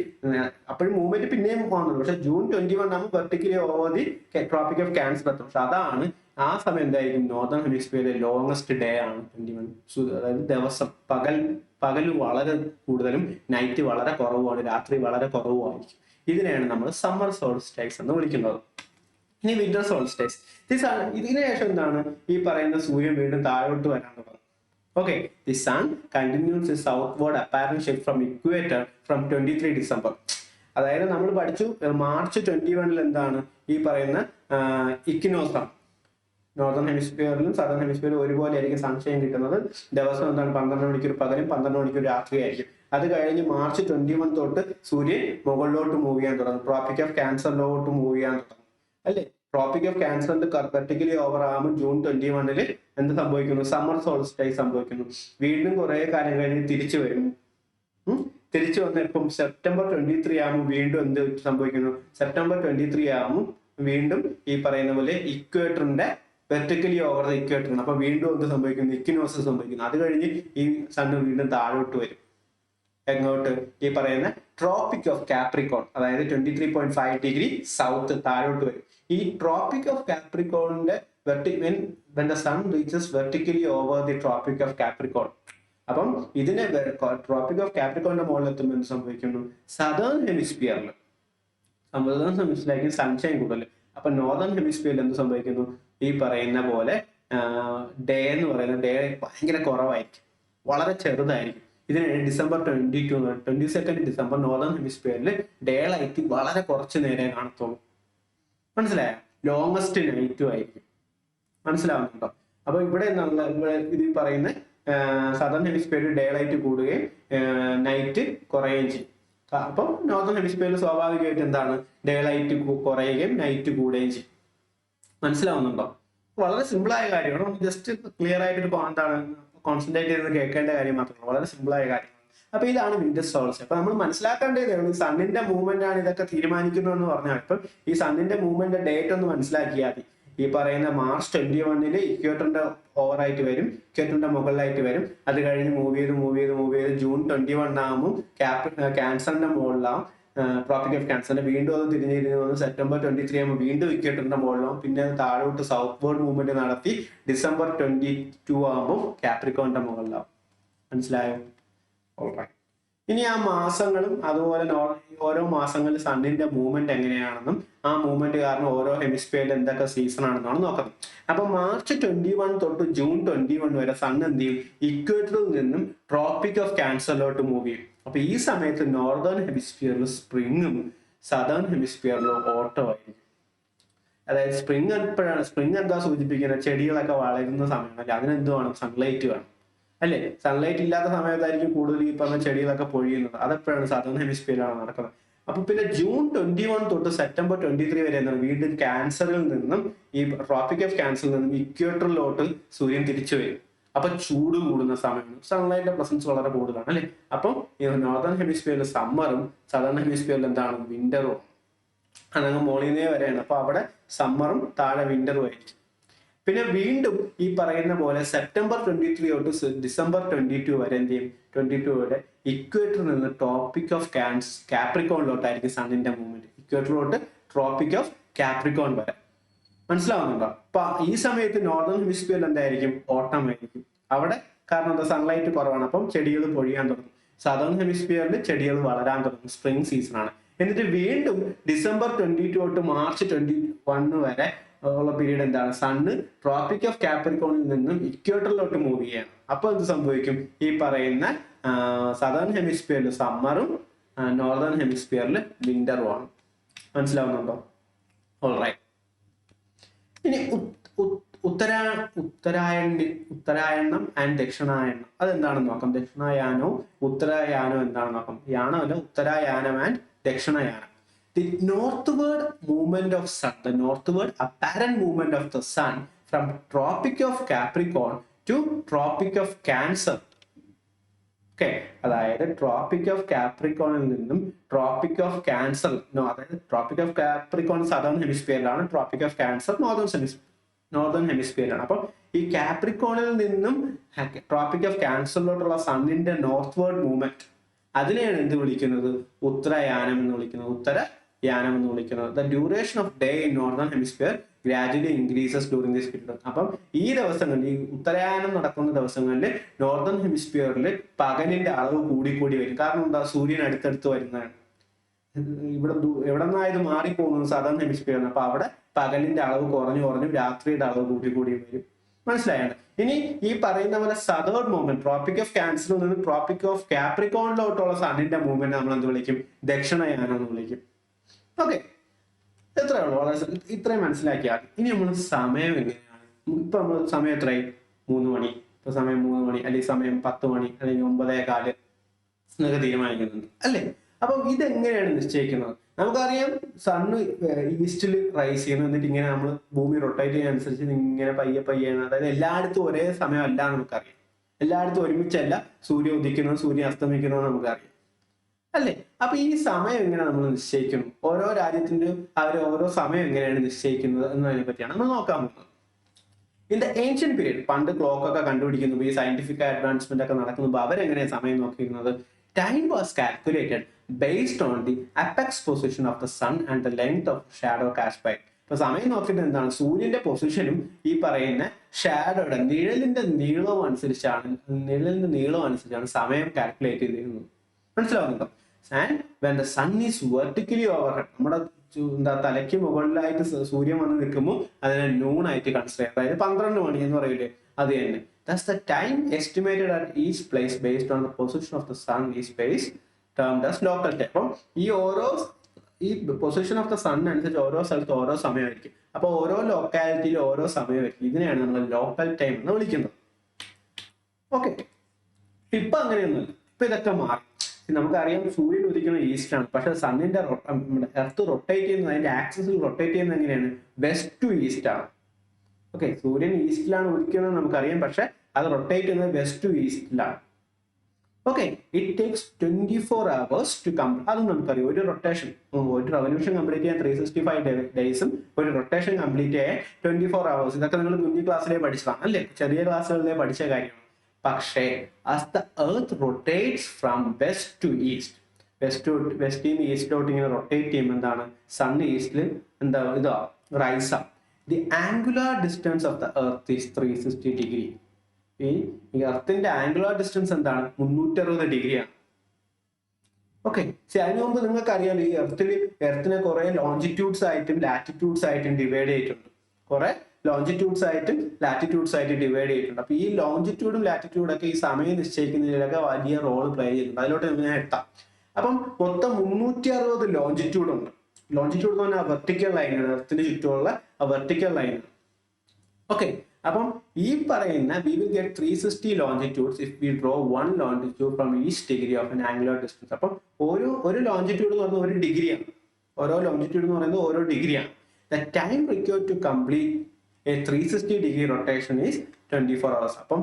അപ്പോഴും മൂവ്മെന്റ് പിന്നെയും പോകുന്നുണ്ട്. പക്ഷെ ജൂൺ 21 ആകുമ്പോൾ vertically over the tropic of cancer എത്തും. പക്ഷെ അതാണ് ആ സമയം എന്തായിരിക്കും, നോർത്തേൺ ഹെമിസ്ഫിയറിലെ ലോങ്സ്റ്റ് ഡേ ആണ് 21. അതായത് ദിവസം പകൽ വളരെ കൂടുതലും നൈറ്റ് വളരെ കുറവുമാണ്, രാത്രി വളരെ കുറവുമായിരിക്കും. ഇതിനെയാണ് നമ്മൾ സമ്മർ സോൾസ്റ്റൈസ് എന്ന് വിളിക്കുന്നത്. ഇനി വിന്റർ സോൾസ്റ്റൈസ്. ഇതിന് ശേഷം എന്താണ്, ഈ പറയുന്ന സൂര്യൻ വീണ്ടും താഴോട്ട് വരാൻ തുടങ്ങും. Okay, the sun continues southward apparent shift from equator from 23 December. അതായത് നമ്മൾ പഠിച്ചു മാർച്ച് 21 എന്താണ് ഈ പറയുന്ന ഇക്വിനോസ് ആണ്. നോർത്തേൺ ഹെമിസ്ഫിയറിലും സദേൺ ഹെമിസ്ഫിയറിലും ഒരുപോലെ ആയിരിക്കും സൺഷൈൻ കിട്ടുന്നത്. ദിവസം എന്താണ് 12 മണിക്കൂർ പകലും 12 മണിക്കൂർ രാത്രിയായിരിക്കും. അത് കഴിഞ്ഞ് മാർച്ച് 21 തൊട്ട് സൂര്യൻ മുകളിലോട്ട് മൂവ് ചെയ്യാൻ തുടങ്ങും, ട്രോപ്പിക് ഓഫ് ക്യാൻസറിലോട്ട് മൂവ് ചെയ്യാൻ തുടങ്ങും, അല്ലേ? ട്രോപ്പിക് ഓഫ് ക്യാൻസറിന്റെ വെർട്ടിക്കലി ഓവർ ആകുമ്പോൾ ജൂൺ 21 എന്ത് സംഭവിക്കുന്നു? സമ്മർ സോൾസ്റ്റിസ് സംഭവിക്കുന്നു. വീണ്ടും കുറെ കാലം കഴിഞ്ഞ് തിരിച്ചു വരുന്നു. തിരിച്ചു വന്ന ഇപ്പം സെപ്റ്റംബർ 23 ആകുമ്പോൾ വീണ്ടും എന്ത് സംഭവിക്കുന്നു? സെപ്റ്റംബർ 23 ആകുമ്പോൾ വീണ്ടും ഈ പറയുന്ന പോലെ ഇക്വേറ്ററിന്റെ വെർട്ടിക്കലി ഓവർ ദ ഇക്വേറ്റർ ആണ്. അപ്പൊ വീണ്ടും എന്ത് സംഭവിക്കുന്നു? ഇക്വിനോക്സ് സംഭവിക്കുന്നു. അത് കഴിഞ്ഞ് ഈ സണ്ണ് വീണ്ടും താഴോട്ട് വരും. എങ്ങോട്ട്? ഈ പറയുന്ന ട്രോപ്പിക് ഓഫ് കാപ്രിക്കോൺ, അതായത് 23.5 ഡിഗ്രി സൗത്ത് താഴോട്ട് വരും. ഈ ട്രോപ്പിക് ഓഫ് കാപ്രിക്കോണിന്റെ when the sun reaches vertically over the tropic of Capricorn, അപ്പം ഇതിനെ ട്രോപ്പിക് ഓഫ് കാപ്രിക്കോണിന്റെ മുകളിൽ എത്തുമ്പോൾ എന്ത് സംഭവിക്കുന്നു? സദേൺ ഹെമിസ്ഫിയറിൽ സൺഷൈൻ കൂടുതൽ. അപ്പൊ നോർത്തേൺ ഹെമിസ്ഫിയറിൽ എന്ത് സംഭവിക്കുന്നു? ഈ പറയുന്ന പോലെ ഡേ എന്ന് പറയുന്നത് ഡേ ഭയങ്കര കുറവായിരിക്കും, വളരെ ചെറുതായിരിക്കും. ഇതിന് December 22 ഡിസംബർ നോർത്തേൺ ഹെമിസ്ഫിയറിൽ ഡേ ലൈറ്റ് വളരെ കുറച്ച് നേരെ കാണത്തുള്ളൂ. മനസ്സിലായോ? ലോങ്ങസ്റ്റ് നൈറ്റും ആയിരിക്കും. മനസ്സിലാവുന്നുണ്ടോ? അപ്പൊ ഇവിടെ ഇത് പറയുന്ന സദേൺ ഹെമിസ്ഫിയറിൽ ഡേ ലൈറ്റ് കൂടുകയും നൈറ്റ് കുറയുകയും ചെയ്യും. അപ്പം നോർത്തേൺ ഹെമിസ്ഫിയറിൽ സ്വാഭാവികമായിട്ട് എന്താണ്? ഡേ ലൈറ്റ് കുറയുകയും നൈറ്റ് കൂടുകയും ചെയ്യും. മനസ്സിലാവുന്നുണ്ടോ? വളരെ സിമ്പിൾ ആയ കാര്യമാണ്. ജസ്റ്റ് ക്ലിയർ ആയിട്ട് എന്താണ് കോൺസെൻട്രേറ്റ് ചെയ്ത് കേൾക്കേണ്ട കാര്യം മാത്രമേ. വളരെ സിമ്പിൾ ആയ കാര്യമാണ്. അപ്പൊ ഇതാണ് വിന്റർ സോൾസ്റ്റിസ്. അപ്പൊ നമ്മൾ മനസ്സിലാക്കേണ്ടതേ ഉള്ളൂ, സണ്ണിന്റെ മൂവ്മെന്റ് ആണ് ഇതൊക്കെ തീരുമാനിക്കുന്നത് എന്ന് പറഞ്ഞാൽ ഇപ്പൊ ഈ സണ്ണിന്റെ മൂവ്മെന്റ് ഡേറ്റ് ഒന്ന് മനസ്സിലാക്കിയാൽ മതി. ഈ പറയുന്ന March 21 ഇക്വേറ്ററിന്റെ ഓവറായിട്ട് വരും, ഇക്വേറ്ററിന്റെ മുകളിലായിട്ട് വരും. അത് കഴിഞ്ഞ് മൂവ് ചെയ്ത് ജൂൺ 21 ആകുമ്പോൾ ക്യാൻസറിന്റെ മുകളിലാവും, ട്രോപ്പിക് ഓഫ് ക്യാൻസറിന്റെ. വീണ്ടും അത് തിരിഞ്ഞ് സെപ്റ്റംബർ 23 ആകുമ്പോൾ വീണ്ടും ഇക്വേറ്ററിന്റെ മുകളിലാവും. പിന്നെ താഴോട്ട് സൗത്ത് വേർഡ് മൂവ്മെന്റ് നടത്തി December 22 ആകുമ്പോൾ കാപ്രിക്കോണിന്റെ മുകളിലാവും. മനസ്സിലായോ? ഇനി ആ മാസങ്ങളും അതുപോലെ ഓരോ മാസങ്ങളിൽ സണ്ണിന്റെ മൂവ്മെന്റ് എങ്ങനെയാണെന്നും ആ മൂവ്മെന്റ് കാരണം ഓരോ ഹെമിസ്ഫിയറിൽ എന്തൊക്കെ സീസൺ ആണെന്നാണ് നോക്കുന്നത്. അപ്പൊ March 21 തൊട്ട് ജൂൺ 21 വരെ സൺ എന്ത് ചെയ്യും? ഇക്വേറ്ററിൽ നിന്നും ട്രോപ്പിക് ഓഫ് ക്യാൻസറിലോട്ട് മൂവ് ചെയ്യും. അപ്പൊ ഈ സമയത്ത് നോർത്തേൺ ഹെമിസ്ഫിയറിൽ സ്പ്രിങ്ങും സദേൺ ഹെമിസ്ഫിയറിൽ ഓട്ടം ആയിരിക്കും. അതായത് സ്പ്രിങ് എപ്പോഴാണ്? സ്പ്രിങ് എന്താ സൂചിപ്പിക്കുന്നത്? ചെടികളൊക്കെ വളരുന്ന സമയമാണ്. അതിനെന്ത് വേണം? സൺലൈറ്റ് വേണം, അല്ലെ? സൺലൈറ്റ് ഇല്ലാത്ത സമയത്തായിരിക്കും കൂടുതൽ ഈ പറഞ്ഞ ചെടികളൊക്കെ പൊഴിയുന്നത്. അതെപ്പോഴാണ്? സദേൺ ഹെമിസ്ഫിയറിലാണ് നടക്കുന്നത്. അപ്പൊ പിന്നെ ജൂൺ 21 തൊട്ട് സെപ്റ്റംബർ 23 വരെ എന്താണ്? വീണ്ടും ക്യാൻസറിൽ നിന്നും ഈ ട്രോപ്പിക് ഓഫ് ക്യാൻസറിൽ നിന്നും ഇക്വേറ്ററിലോട്ട് സൂര്യൻ തിരിച്ചു വരും. അപ്പൊ ചൂട് കൂടുന്ന സമയമാണ്, സൺലൈറ്റിന്റെ പ്രസൻസ് വളരെ കൂടുതലാണ്, അല്ലെ? അപ്പം നോർത്തേൺ ഹെമിസ്ഫിയറിൽ സമ്മറും സദേൺ ഹെമിസ്ഫിയറിൽ എന്താണ്? വിന്ററും. അതങ്ങ് മോളിനെ വരെയാണ്. അപ്പൊ അവിടെ സമ്മറും താഴെ വിന്ററും ആയിരിക്കും. പിന്നെ വീണ്ടും ഈ പറയുന്ന പോലെ സെപ്റ്റംബർ 23 തൊട്ട് December 22 വരെ എന്ത് ചെയ്യും? 22 വരെ ഇക്വേറ്ററിൽ നിന്ന് ട്രോപ്പിക് ഓഫ് കാപ്രിക്കോണിലോട്ടായിരിക്കും സണ്ണിന്റെ മൂവ്മെന്റ്. ഇക്വേറ്ററിലോട്ട് ട്രോപ്പിക് ഓഫ് കാപ്രിക്കോൺ വരെ. മനസ്സിലാവുന്നുണ്ടോ? അപ്പൊ ഈ സമയത്ത് നോർത്തേൺ ഹെമിസ്ഫിയറിൽ എന്തായിരിക്കും? ഓട്ടം ആയിരിക്കും. അവിടെ കാരണം എന്താ? സൺലൈറ്റ് കുറവാണ്. അപ്പം ചെടികൾ പൊഴിയാൻ തുടങ്ങും. സദേൺ ഹെമിസ്ഫിയറിൽ ചെടികൾ വളരാൻ തുടങ്ങും. സ്പ്രിംഗ് സീസൺ ആണ്. എന്നിട്ട് വീണ്ടും December 22 തൊട്ട് March 21 വരെ ഉള്ള പീരീഡ് എന്താണ്? സണ്ണ് ട്രോപ്പിക് ഓഫ് കാപ്രിക്കോണിൽ നിന്നും ഇക്വേറ്ററിലോട്ട് മൂവ് ചെയ്യാണ്. അപ്പൊ എന്ത് സംഭവിക്കും? ഈ പറയുന്ന സദേൺ ഹെമിസ്ഫിയറിൽ സമ്മറും നോർത്തേൺ ഹെമിസ്ഫിയറിൽ വിന്ററും ആണ്. മനസ്സിലാവുന്നുണ്ടോ? ഓൾറൈറ്റ്. ഇനി ഉത്തരായണം ആൻഡ് ദക്ഷിണായനം അതെന്താണെന്ന് നോക്കാം. ദക്ഷിണായാനവും ഉത്തരായാനവും എന്താണെന്ന് നോക്കാം. യാനമല്ല, ഉത്തരായാനം and ദക്ഷിണയാനം. The northward movement of sun, the northward apparent movement of the sun from Tropic of Capricorn to Tropic of Cancer. Okay, അതായത് ട്രോപ്പിക് ഓഫ് കാപ്രിക്കോണിൽ നിന്നും ട്രോപ്പിക് ഓഫ് ക്യാൻസർ, അതായത് ട്രോപ്പിക് ഓഫ് കാപ്രിക്കോൺ സദേൺ ഹെമിസ്ഫിയറിലാണ്, tropic of Cancer northern ഹെമിസ്ഫിയറിലാണ്. അപ്പം ഈ കാപ്രിക്കോണിൽ നിന്നും ട്രോപ്പിക് ഓഫ് ക്യാൻസറിലോട്ടുള്ള സണ്ണിന്റെ നോർത്ത് മൂവ്മെന്റ് അതിനെയാണ് എന്ത് വിളിക്കുന്നത്? ഉത്തരയാനം എന്ന് വിളിക്കുന്നത്. The duration of day in northern hemisphere gradually increases during this period. അപ്പം ഈ ദിവസങ്ങളിൽ, ഈ ഉത്തരായനം നടക്കുന്ന ദിവസങ്ങളിൽ നോർത്തേൺ ഹെമിസ്ഫിയറിൽ പകലിന്റെ അളവ് കൂടി വരും. കാരണം എന്താ? സൂര്യൻ അടുത്തടുത്ത് വരുന്നതാണ്. എവിടെ നിന്നായത് മാറിപ്പോകുന്നത്? സദേൺ ഹെമിസ്ഫിയറിന്. അപ്പൊ അവിടെ പകലിന്റെ അളവ് കുറഞ്ഞു രാത്രിയുടെ അളവ് കൂടി വരും. മനസ്സിലായാണ്? ഇനി ഈ പറയുന്ന പോലെ സദേൺ മൂവ്മെന്റ് ട്രോപ്പിക് ഓഫ് ക്യാൻസറിൽ നിന്ന് ട്രോപ്പിക് ഓഫ് കാപ്രിക്കോണിലോട്ടുള്ള സണ്ണിന്റെ മൂവ്മെന്റ് നമ്മൾ എന്ത് വിളിക്കും? ദക്ഷിണയാനം എന്ന് വിളിക്കും. ഓക്കെ, എത്രയേ ഉള്ളൂ? വളരെ ഇത്രയും മനസ്സിലാക്കിയാൽ ഇനി നമ്മൾ സമയം എങ്ങനെയാണ്? ഇപ്പൊ നമ്മൾ സമയം എത്രയായി? 3 മണി. ഇപ്പൊ സമയം 3 മണി, അല്ലെങ്കിൽ സമയം 10 മണി, അല്ലെങ്കിൽ 9:15 എന്നൊക്കെ തീരുമാനിക്കുന്നുണ്ട്, അല്ലേ? അപ്പം ഇതെങ്ങനെയാണ് നിശ്ചയിക്കുന്നത്? നമുക്കറിയാം സണ്ണ് ഈസ്റ്റിൽ റൈസ് ചെയ്യുന്നു, എന്നിട്ട് ഇങ്ങനെ നമ്മൾ ഭൂമി റൊട്ടേറ്റ് ചെയ്യുന്നതനുസരിച്ച് ഇങ്ങനെ പയ്യെ പയ്യാണ്, അതായത് എല്ലായിടത്തും ഒരേ സമയമല്ല നമുക്കറിയാം, എല്ലായിടത്തും ഒരുമിച്ചല്ല സൂര്യൻ ഉദിക്കുന്നത് സൂര്യൻ അസ്തമിക്കുന്നത് നമുക്കറിയാം അല്ലേ? അപ്പൊ ഈ സമയം എങ്ങനെ നമ്മൾ നിശ്ചയിക്കുന്നു? ഓരോ രാജ്യത്തിന്റെയും അവർ ഓരോ സമയം എങ്ങനെയാണ് നിശ്ചയിക്കുന്നത് എന്നതിനെ പറ്റിയാണ് നമ്മൾ നോക്കാൻ പോകുന്നത്. ഇൻ ദ ഏൻഷ്യൻ പീരീഡ്, പണ്ട് ക്ലോക്ക് ഒക്കെ കണ്ടുപിടിക്കുന്നു, ഈ സയന്റിഫിക് അഡ്വാൻസ്മെന്റ് ഒക്കെ നടക്കുമ്പോൾ അവരെങ്ങനെയാണ് സമയം നോക്കിയിരുന്നത്? Time was calculated based on the apex position of the sun and the length of shadow cast by. ഇപ്പൊ സമയം നോക്കിയിട്ട് എന്താണ്? സൂര്യന്റെ പൊസിഷനും ഈ പറയുന്ന ഷാഡോയുടെ നിഴലിന്റെ നീളവും അനുസരിച്ചാണ് സമയം കാൽക്കുലേറ്റ് ചെയ്തിരുന്നത്. മനസ്സിലാവുന്നുണ്ടോ? And when the sun is vertically overhead, നമ്മുടെ തലയ്ക്ക് മുകളിലായിട്ട് സൂര്യൻ വന്ന് നിൽക്കുമ്പോൾ അതിനെ നൂൺ ആയിട്ട് കൺസിഡർ ചെയ്യാം, അതായത് 12 മണി എന്ന് പറയില്ലേ, അത് തന്നെ. Thus the time estimated at each place based on the position of the sun is termed as local time. അപ്പം ഈ പൊസിഷൻ ഓഫ് ദ സൺ അനുസരിച്ച് ഓരോ സ്ഥലത്ത് ഓരോ സമയമായിരിക്കും. അപ്പൊ ഓരോ ലൊക്കാലിറ്റിയിൽ ഓരോ സമയമായിരിക്കും. ഇതിനെയാണ് നമ്മൾ ലോക്കൽ ടൈം എന്ന് വിളിക്കുന്നത്. ഓക്കെ, ഇപ്പൊ അങ്ങനെയൊന്നുമല്ല, ഇപ്പൊ ഇതൊക്കെ മാറി. നമുക്കറിയാം സൂര്യൻ ഉദിക്കുന്നത് ഈസ്റ്റ് ആണ്, പക്ഷെ സണ്ണിന്റെ എർത്ത് റൊട്ടേറ്റ് ചെയ്യുന്നത്, അതിന്റെ ആക്സിസിൽ റൊട്ടേറ്റ് ചെയ്യുന്നത് എങ്ങനെയാണ്? വെസ്റ്റ് ടു ഈസ്റ്റ് ആണ്. ഓക്കെ, സൂര്യൻ ഈസ്റ്റിലാണ് ഉദിക്കുന്നത് നമുക്കറിയാം, പക്ഷെ അത് റൊട്ടേറ്റ് ചെയ്യുന്നത് വെസ്റ്റ് ടു ഈസ്റ്റിലാണ്. Okay, it takes 24 hours to complete. അതും നമുക്കറിയാം. ഒരു റവല്യൂഷൻ കംപ്ലീറ്റ് ചെയ്യാൻ 365 ഡേയ്സും ഒരു റൊട്ടേഷൻ കംപ്ലീറ്റ് ചെയ്യാൻ 24 hours. ഇതൊക്കെ നിങ്ങൾ കുഞ്ഞു ക്ലാസ്സിലേ പഠിച്ചതാണ് അല്ലേ, ചെറിയ ക്ലാസ്സുകളിലേ പഠിച്ച കാര്യമാണ്. പക്ഷേ as the earth rotates from west to east, വെസ്റ്റിൽ നിന്ന് ഈസ്റ്റിലോട്ട് ഇങ്ങനെ റൊട്ടേറ്റ് ചെയ്യുമ്പോൾ എന്താണ്? സൺ ഈസ്റ്റിൽ റൈസ് ആവും. The angular distance of the earth is 360 degree. ഈ എർത്തിന്റെ ആംഗുലാർ ഡിസ്റ്റൻസ് എന്താണ്? 360 ഡിഗ്രിയാണ്. ഓക്കെ, അതിനു മുമ്പ് നിങ്ങൾക്ക് അറിയാലോ, ഈ എർത്തിനെ കുറെ ലോഞ്ചിറ്റ്യൂഡ്സ് ആയിട്ടും ലാറ്റിറ്റ്യൂഡ്സ് ആയിട്ടും ഡിവൈഡ് ചെയ്തിട്ടുണ്ട്. കുറെ ലോഞ്ചിറ്റ്യൂഡ്സ് ആയിട്ടും ലാറ്റിറ്റ്യൂഡ്സ് ആയിട്ട് ഡിവൈഡ് ചെയ്തിട്ടുണ്ട്. അപ്പൊ ഈ ലോഞ്ചിറ്റ്യൂഡും ലാറ്റിറ്റ്യൂഡും ഒക്കെ ഈ സമയം നിശ്ചയിക്കുന്നതിലൊക്കെ വലിയ റോൾ പ്ലേ ചെയ്യുന്നുണ്ട്. അതിലോട്ട് ഞാൻ എത്താം. അപ്പം മൊത്തം 360 ലോഞ്ചിറ്റ്യൂഡ് ഉണ്ട്. ലോഞ്ചിറ്റ്യൂഡ് എന്ന് പറഞ്ഞാൽ വെർട്ടിക്കൽ ലൈനാണ്, എർത്തിന് ചുറ്റുമുള്ള വെർട്ടിക്കൽ ലൈനാണ്. ഓക്കെ, അപ്പം ഈ പറയുന്ന we will get 360 longitudes if we draw one longitude from each degree of an angular distance. അപ്പം ഒരു ലോഞ്ചിറ്റ്യൂഡ് എന്ന് പറയുന്നത് 1 ഡിഗ്രിയാണ്. ഓരോ ലോഞ്ചിറ്റ്യൂഡ് എന്ന് പറയുന്നത് ഓരോ ഡിഗ്രിയാണ്. The time required to complete a 360 degree rotation is 24 hours. അപ്പം